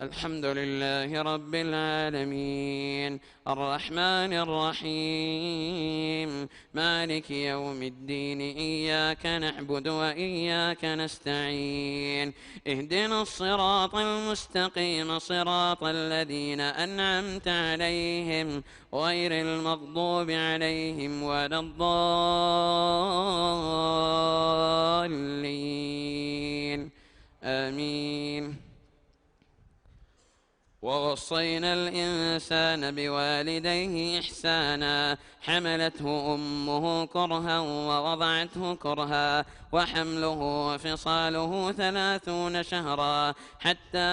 الحمد لله رب العالمين الرحمن الرحيم مالك يوم الدين إياك نعبد وإياك نستعين اهدنا الصراط المستقيم صراط الذين أنعمت عليهم غير المغضوب عليهم ولا الضالين آمين. ووصينا الإنسان بوالديه إحسانا حملته أمه كرها ووضعته كرها وحمله وفصاله 30 شهرا حتى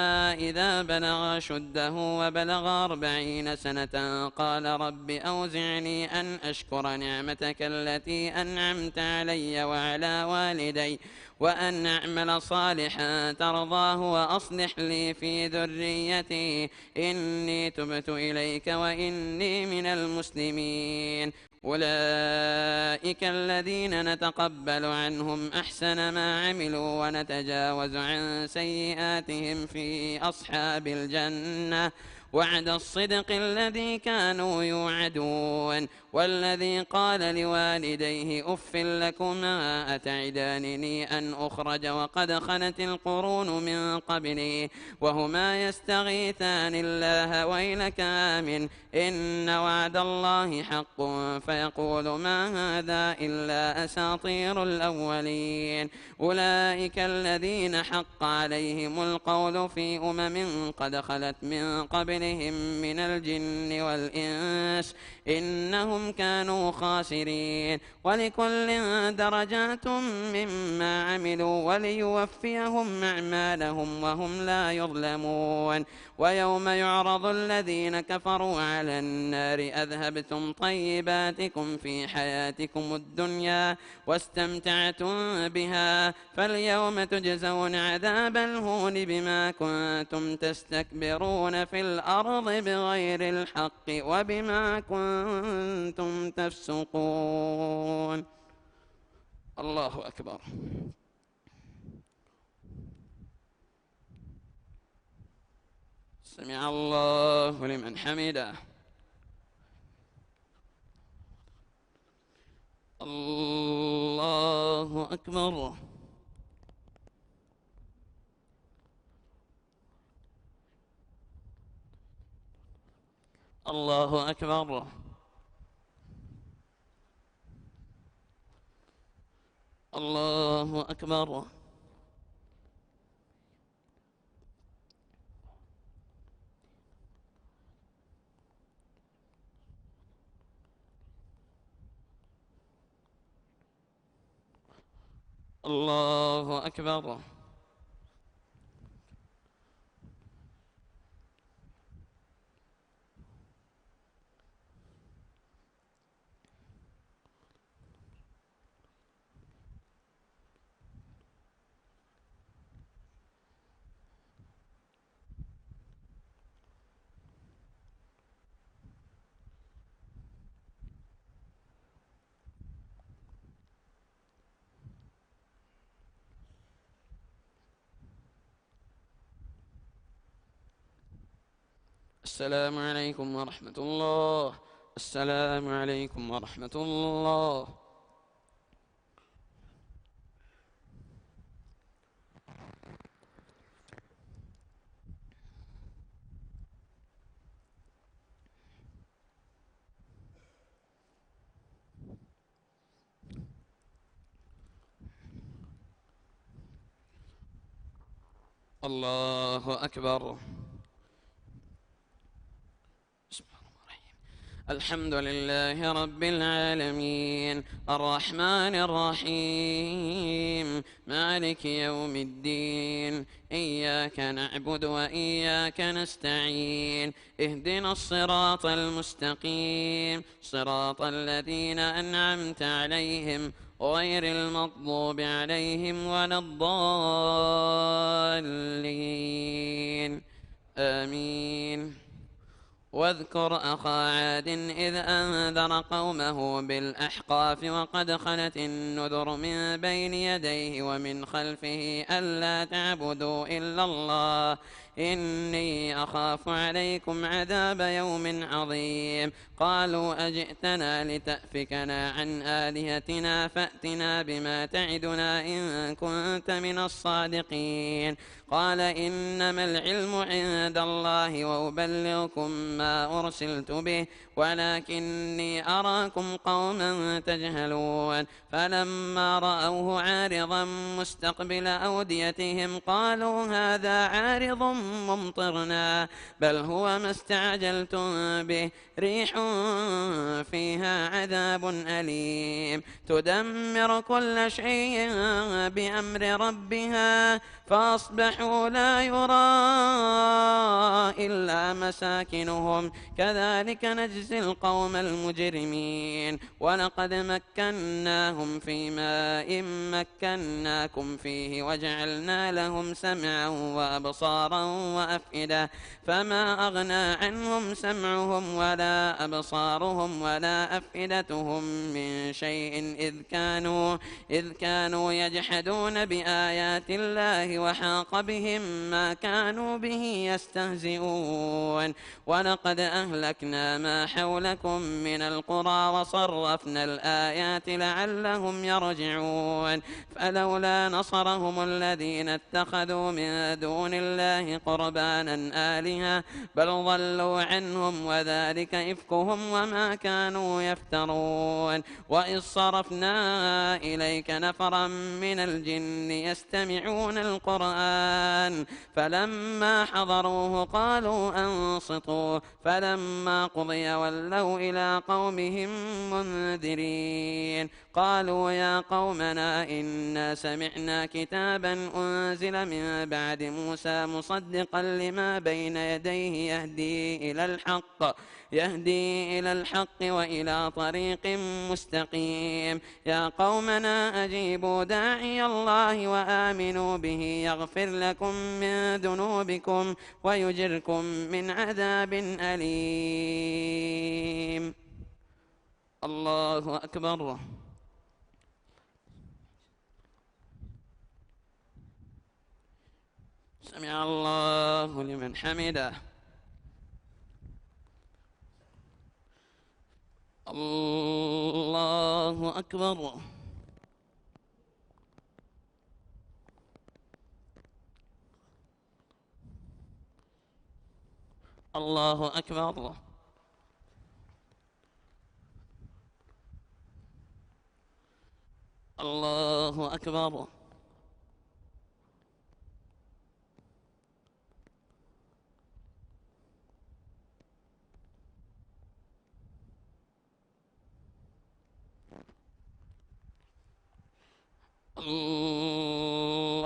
إذا بلغ شده وبلغ 40 سنة قال رب أوزعني أن أشكر نعمتك التي أنعمت علي وعلى والدي وأن أعمل صالحا ترضاه وأصلح لي في ذريتي إني تبت إليك وإني من المسلمين. أولئك الذين نتقبل عنهم أحسن ما عملوا ونتجاوز عن سيئاتهم في أصحاب الجنة وعد الصدق الذي كانوا يوعدون. والذي قال لوالديه أف لكما أتعدانني أن أخرج وقد خلت القرون من قبلي وهما يستغيثان الله ويلك آمن إن وعد الله حق فيقول ما هذا إلا أساطير الأولين. أولئك الذين حق عليهم القول في قد خلت من قبلهم من الجن والإنس إنهم كانوا خاسرين. ولكل درجات مما عملوا وليوفيهم أعمالهم وهم لا يظلمون. ويوم يعرض الذين كفروا على النار أذهبتم طيباتكم في حياتكم الدنيا واستمتعتم بها فاليوم تجزون عذاب الهون بما كنتم تستكبرون في الأرض بغير الحق وبما كنتم تفسقون. الله أكبر. سمع الله لمن حمده. الله أكبر. الله أكبر. الله أكبر. الله أكبر. السلام عليكم ورحمة الله. السلام عليكم ورحمة الله. الله أكبر. الحمد لله رب العالمين الرحمن الرحيم مالك يوم الدين إياك نعبد وإياك نستعين اهدنا الصراط المستقيم صراط الذين أنعمت عليهم غير المغضوب عليهم ولا الضالين آمين. واذكر أخا عاد إذ أنذر قومه بالأحقاف وقد خلت النذر من بين يديه ومن خلفه ألا تعبدوا إلا الله إني أخاف عليكم عذاب يوم عظيم. قالوا أجئتنا لتأفكنا عن آلهتنا فأتنا بما تعدنا إن كنت من الصادقين. قال إنما العلم عند الله وأبلغكم ما أرسلت به ولكني أراكم قوما تجهلون. فلما رأوه عارضا مستقبل أوديتهم قالوا هذا عارض ممطرنا بل هو ما استعجلتم به ريح فيها عذاب أليم تدمر كل شيء بأمر ربها فأصبحوا لا يرى إلا مساكنهم كذلك نجزي القوم المجرمين ولقد مكناهم في ماء مكناكم فيه وجعلنا لهم سمعا وأبصارا وأفئدة فما أغنى عنهم سمعهم ولا أبصارهم ولا أفئدتهم من شيء إذ كانوا يجحدون بآيات الله وحاق بهم ما كانوا به يستهزئون ولقد أهلكنا ما حولكم من القرى وصرفنا الآيات لعلهم يرجعون فلولا نصرهم الذين اتخذوا من دون الله قربانا آلهة بل ضلوا عنهم وذلك إفكهم وما كانوا يفترون وإذ صرفنا إليك نفرا من الجن يستمعون القرآن فلما حضروه قالوا أنصتوا فلما قضي ولوا إلى قومهم منذرين قالوا يا قومنا إنا سمعنا كتابا أنزل من بعد موسى مصدقا لما بين يديه يهدي إلى الحق وإلى طريق مستقيم يا قومنا أجيبوا داعي الله وآمنوا به يغفر لكم من ذنوبكم ويجركم من عذاب أليم الله أكبر سمع الله لمن حمده الله أكبر الله أكبر الله أكبر الله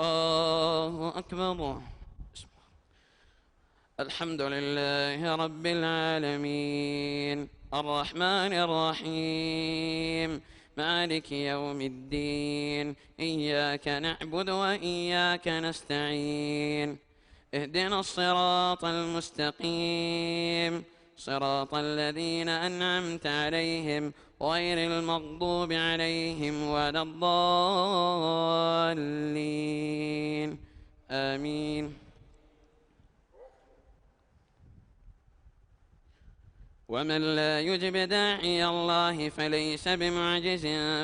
أكبر الحمد لله رب العالمين الرحمن الرحيم مالك يوم الدين إياك نعبد وإياك نستعين اهدنا الصراط المستقيم صراط الذين أنعمت عليهم غير المغضوب عليهم ولا الضالين آمين ومن لا يجب داعي الله فليس بمعجز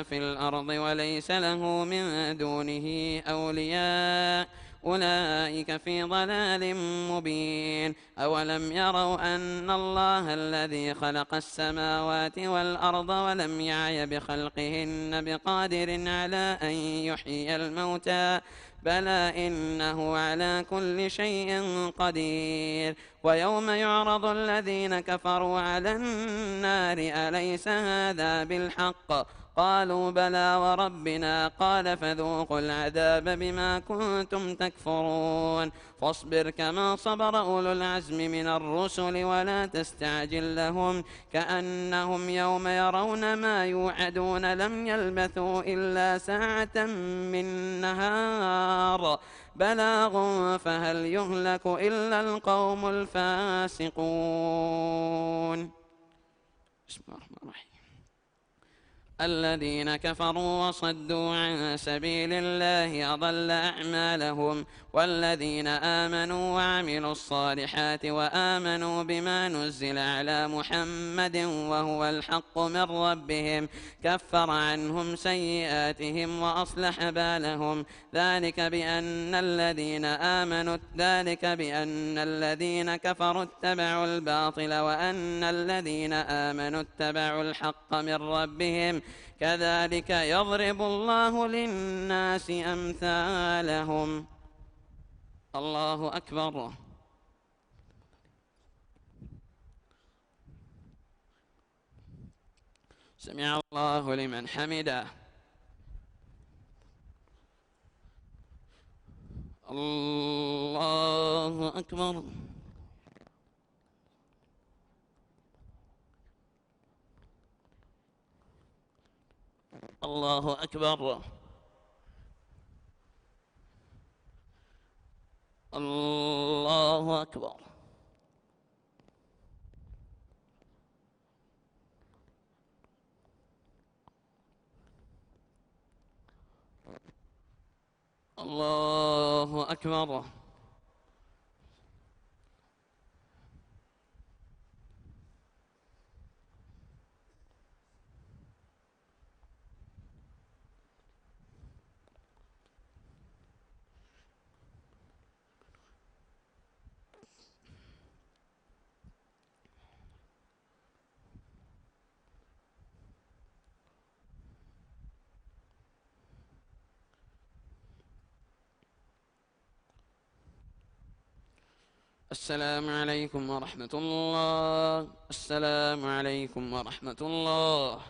في الأرض وليس له من دونه أولياء أولئك في ضلال مبين أولم يروا أن الله الذي خلق السماوات والأرض ولم يعي بخلقهن بقادر على أن يحيي الموتى بلى إنه على كل شيء قدير ويوم يعرض الذين كفروا على النار أليس هذا بالحق قالوا بلى وربنا قال فذوقوا العذاب بما كنتم تكفرون فاصبر كما صبر أولو العزم من الرسل ولا تستعجل لهم كأنهم يوم يرون ما يوعدون لم يلبثوا إلا ساعة من نهار بلاغ فهل يهلك إلا القوم الفاسقون بسم الله الرحمن الرحيم الذين كفروا وصدوا عن سبيل الله أضل أعمالهم والذين آمنوا وعملوا الصالحات وآمنوا بما نزل على محمد وهو الحق من ربهم كفر عنهم سيئاتهم وأصلح بالهم ذلك بأن الذين كفروا اتبعوا الباطل وأن الذين آمنوا اتبعوا الحق من ربهم كذلك يضرب الله للناس أمثالهم الله أكبر سمع الله لمن حمده. الله أكبر. الله أكبر. الله أكبر. الله أكبر. السلام عليكم ورحمة الله. السلام عليكم ورحمة الله.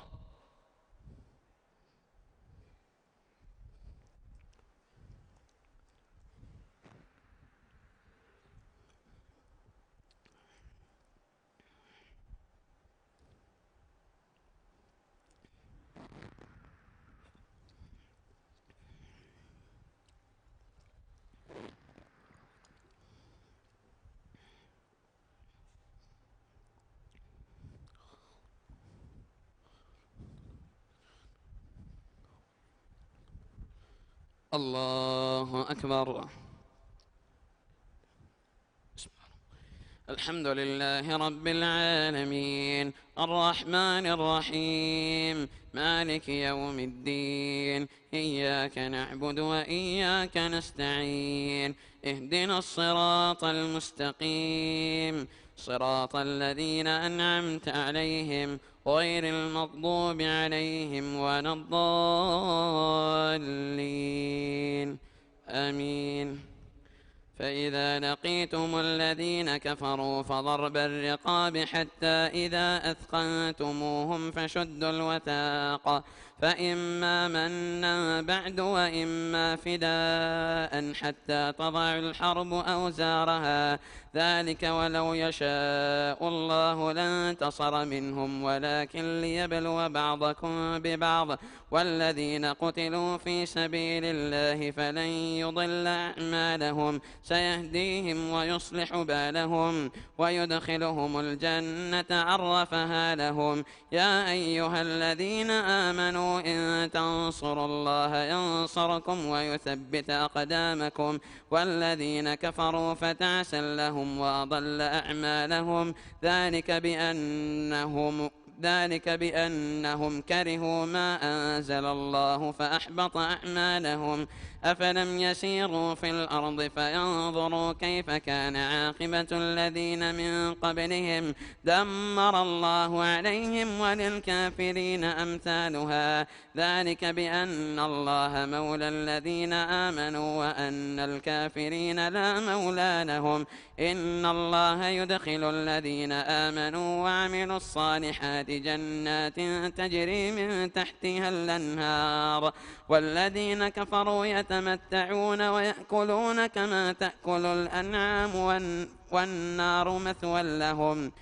الله أكبر. الحمد لله رب العالمين الرحمن الرحيم مالك يوم الدين إياك نعبد وإياك نستعين اهدنا الصراط المستقيم صراط الذين أنعمت عليهم غير المغضوب عليهم ولا الضالين آمين. فإذا لقيتم الذين كفروا فضرب الرقاب حتى إذا أثخنتموهم فشدوا الوثاق فإما منا بعد وإما فداء حتى تضع الحرب أوزارها ذلك ولو يشاء الله لانتصر منهم ولكن ليبلو بعضكم ببعض والذين قتلوا في سبيل الله فلن يضل أعمالهم سيهديهم ويصلح بالهم ويدخلهم الجنة عرفها لهم. يا أيها الذين آمنوا إن تنصروا الله ينصركم ويثبت أقدامكم والذين كفروا فتعسا لهم وأضل أعمالهم ذلك بأنهم كرهوا ما أنزل الله فأحبط أعمالهم. أفلم يسيروا في الأرض فينظروا كيف كان عاقبة الذين من قبلهم دمر الله عليهم وللكافرين أمثالها ذلك بأن الله مولى الذين آمنوا وأن الكافرين لا مولى لهم. إن الله يدخل الذين آمنوا وعملوا الصالحات جنات تجري من تحتها الأنهار والذين كفروا يتمتعون ويأكلون كما تأكل الأنعام والنار مثوى لهم.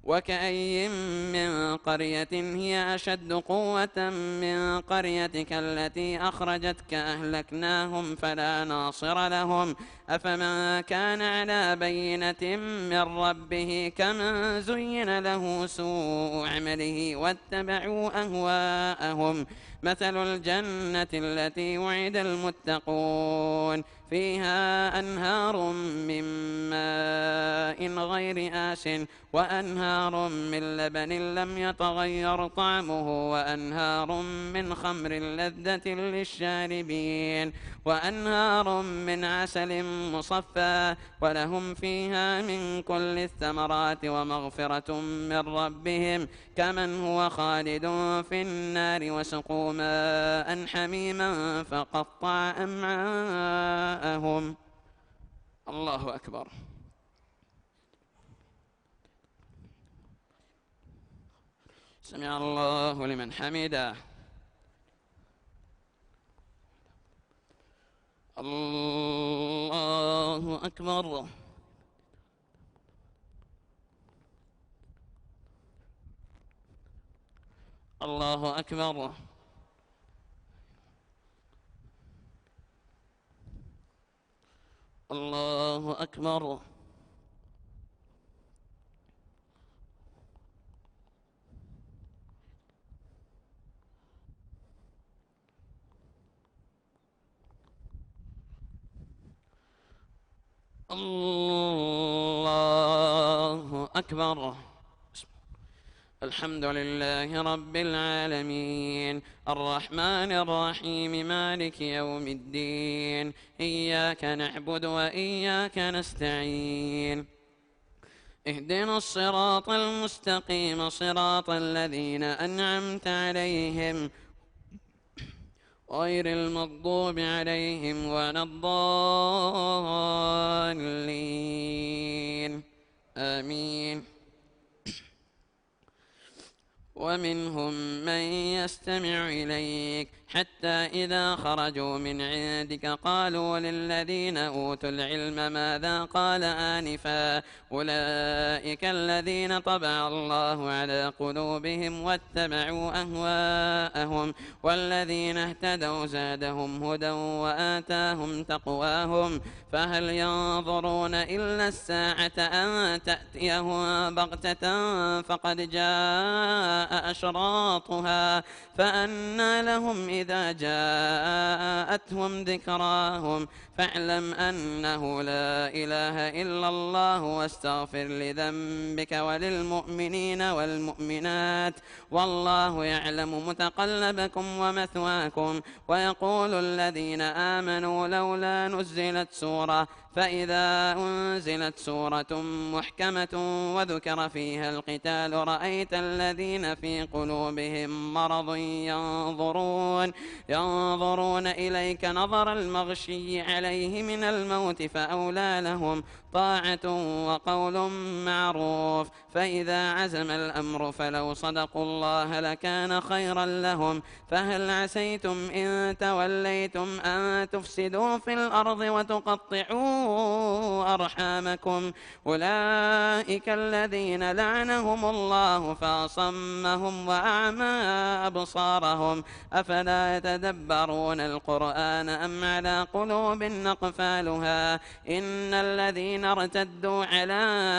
وكأي من قرية هي أشد قوة من قريتك التي أخرجتك أهلكناهم فلا ناصر لهم. أفمن كان على بينة من ربه كمن زين له سوء عمله واتبعوا أهواءهم. مثل الجنة التي وعد المتقون فيها أنهار من ماء غير آس وأنهار من لبن لم يتغير طعمه وأنهار من خمر لذة للشاربين وأنهار من عسل مصفى ولهم فيها من كل الثمرات ومغفرة من ربهم كمن هو خالد في النار وسقوا ماء حميما فقطع أمعاءهم. الله أكبر. سمع الله لمن حمده. الله أكبر. الله أكبر. الله أكبر. الله أكبر. الحمد لله رب العالمين الرحمن الرحيم مالك يوم الدين إياك نعبد وإياك نستعين اهدنا الصراط المستقيم صراط الذين أنعمت عليهم غير المغضوب عليهم ولا الضالين آمين. ومنهم من يستمع إليك حتى إذا خرجوا من عندك قالوا للذين أوتوا العلم ماذا قال آنفا أولئك الذين طبع الله على قلوبهم واتبعوا أهواءهم والذين اهتدوا زادهم هدى وآتاهم تقواهم فهل ينظرون إلا الساعة أن تأتيهم بغتة فقد جاء أشراطها فأنى لهم إذا جاءتهم ذكراهم فاعلم أنه لا إله إلا الله واستغفر لذنبك وللمؤمنين والمؤمنات والله يعلم متقلبكم ومثواكم. ويقول الذين آمنوا لولا نزلت سورة فإذا أنزلت سورة محكمة وذكر فيها القتال رأيت الذين في قلوبهم مرض ينظرون إليك نظر المغشي عليه من الموت فأولى لهم طاعة وقول معروف فإذا عزم الأمر فلو صدقوا الله لكان خيرا لهم. فهل عسيتم إن توليتم أن تفسدوا في الأرض وتقطعوا أرحامكم أولئك الذين لعنهم الله فأصمهم وأعمى أبصارهم أفلا يتدبرون القرآن أم على قلوب أقفالها إن الذين ارتدوا على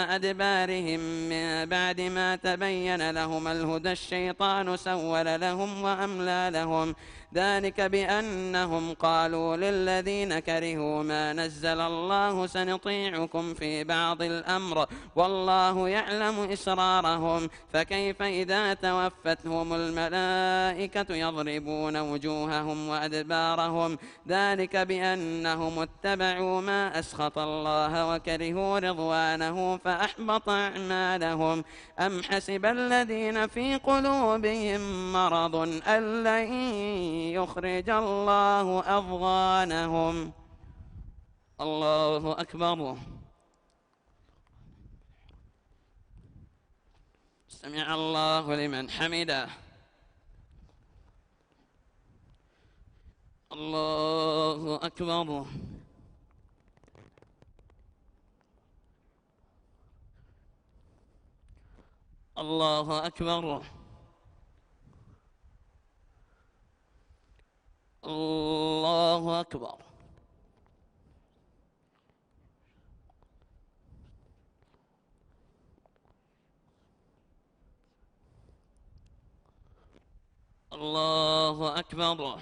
أدبارهم من بعد ما تبين لهم الهدى الشيطان سول لهم وأملى لهم ذلك بأنهم قالوا للذين كرهوا ما نزل الله سنطيعكم في بعض الأمر والله يعلم إسرارهم فكيف إذا توفتهم الملائكة يضربون وجوههم وأدبارهم ذلك بأنهم اتبعوا ما أسخط الله وكرهوا رضوانه فأحبط أعمالهم. أم حسب الذين في قلوبهم مرض أن لن يخرج الله أضغانهم. الله أكبر. سمع الله لمن حمده. الله أكبر. الله أكبر. الله أكبر. الله أكبر.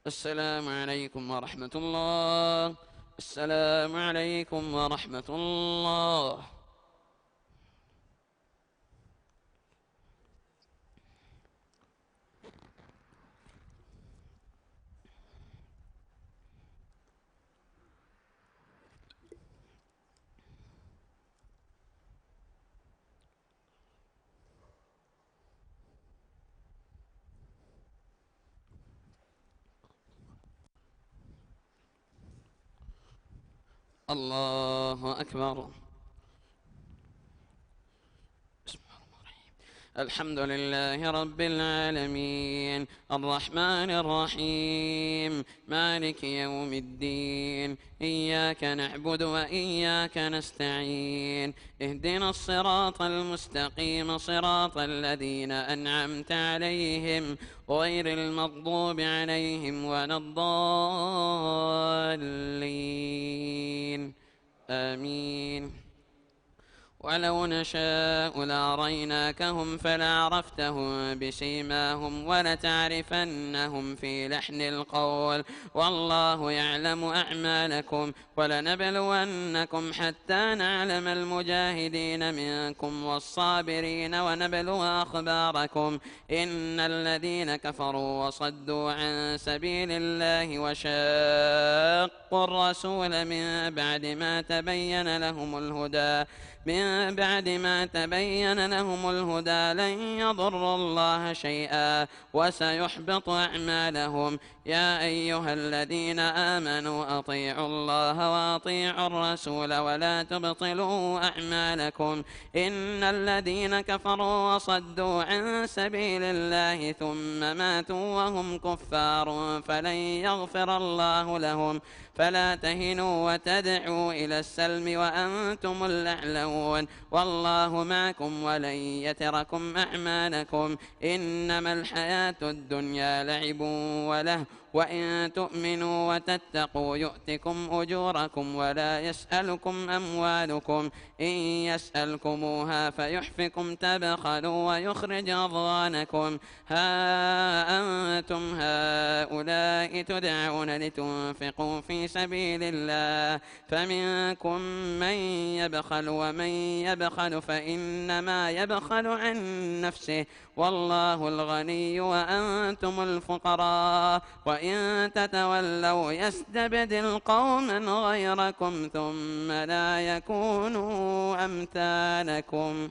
السلام عليكم ورحمة الله. السلام عليكم ورحمة الله. الله أكبر. الحمد لله رب العالمين، الرحمن الرحيم، مالك يوم الدين، إياك نعبد وإياك نستعين، اهدنا الصراط المستقيم، صراط الذين أنعمت عليهم غير المغضوب عليهم ولا الضالين، آمين. ولو نشاء لأريناكهم فلعرفتهم بسيماهم ولتعرفنهم في لحن القول، والله يعلم أعمالكم، ولنبلونكم حتى نعلم المجاهدين منكم والصابرين ونبلو أخباركم. إن الذين كفروا وصدوا عن سبيل الله وشاقوا الرسول من بعد ما تبين لهم الهدى لن يضروا الله شيئا وسيحبط أعمالهم. يا أيها الذين آمنوا أطيعوا الله وأطيعوا الرسول ولا تبطلوا أعمالكم. إن الذين كفروا وصدوا عن سبيل الله ثم ماتوا وهم كفار فلن يغفر الله لهم. فلا تهنوا وتدعوا إلى السلم وأنتم الأعلون، والله معكم ولن يتركم أعمالكم. إنما الحياة الدنيا لعب وله، وإن تؤمنوا وتتقوا يؤتكم أجوركم ولا يسألكم أموالكم. إن يسألكموها فيحفكم تبخلوا ويخرج أضغانكم. ها أنتم هؤلاء تدعون لتنفقوا في سبيل الله فمنكم من يبخل، ومن يبخل فإنما يبخل عن نفسه، والله الغني وأنتم الفقراء. وإن تتولوا يستبدل قوما غيركم ثم لا يكونوا أمثالكم.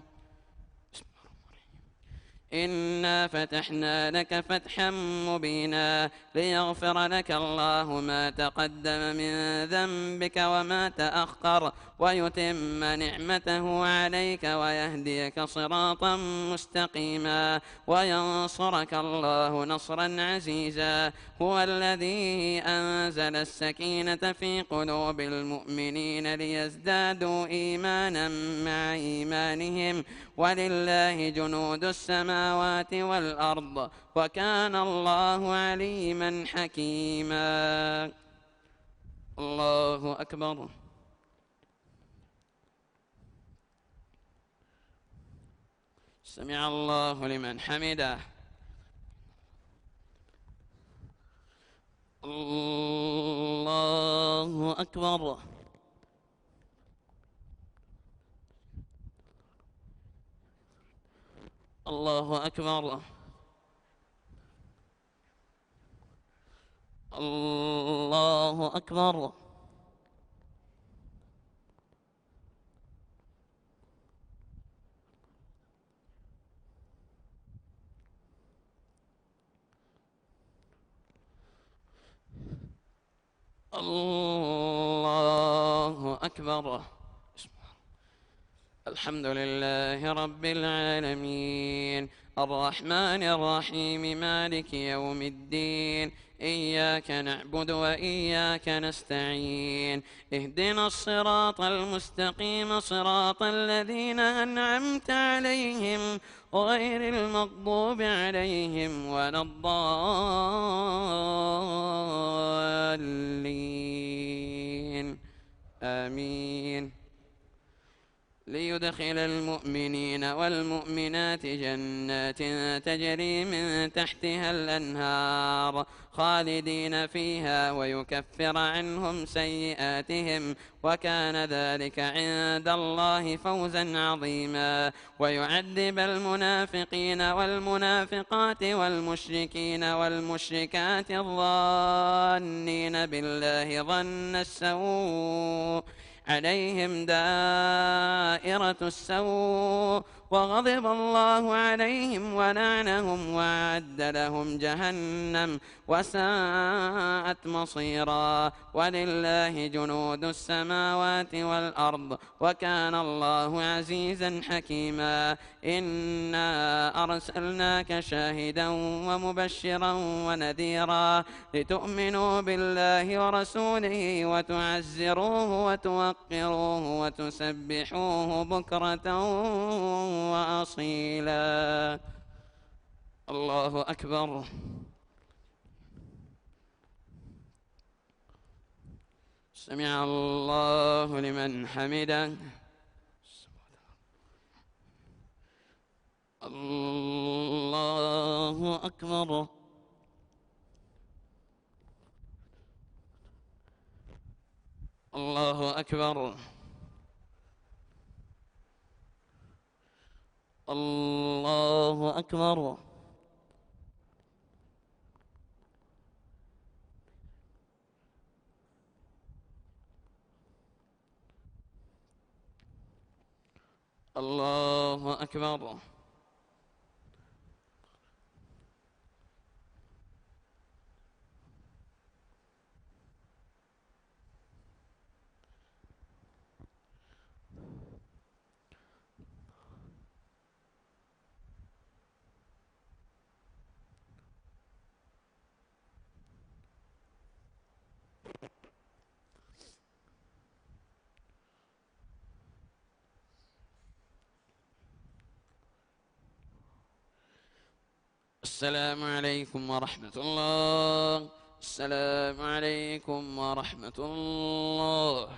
إنا فتحنا لك فتحا مبينا ليغفر لك الله ما تقدم من ذنبك وما تأخر ويتم نعمته عليك ويهديك صراطا مستقيما وينصرك الله نصرا عزيزا. هو الذي أنزل السكينة في قلوب المؤمنين ليزدادوا إيمانا مع إيمانهم، ولله جنود السماوات والأرض وكان الله عليما حكيما. الله أكبر. سمع الله لمن حمده. الله أكبر. الله أكبر. الله أكبر. الله أكبر. الحمد لله رب العالمين، الرحمن الرحيم، مالك يوم الدين، إياك نعبد وإياك نستعين، اهدنا الصراط المستقيم، صراط الذين أنعمت عليهم غير المغضوب عليهم ولا الضالين، آمين. ليدخل المؤمنين والمؤمنات جنات تجري من تحتها الأنهار خالدين فيها ويكفر عنهم سيئاتهم وكان ذلك عند الله فوزا عظيما. ويعذب المنافقين والمنافقات والمشركين والمشركات الظانين بالله ظن السوء عليهم دائرة السوء وغضب الله عليهم ولعنهم وأعد لهم جهنم وساءت مصيرا. ولله جنود السماوات والأرض وكان الله عزيزا حكيما. إنا أرسلناك شاهدا ومبشرا ونذيرا لتؤمنوا بالله ورسوله وتعزروه وتوقروه وتسبحوه بكرة وأصيلا. الله أكبر. سمع الله لمن حمده. الله أكبر. الله أكبر. الله أكبر. الله أكبر. السلام عليكم ورحمة الله. السلام عليكم ورحمة الله.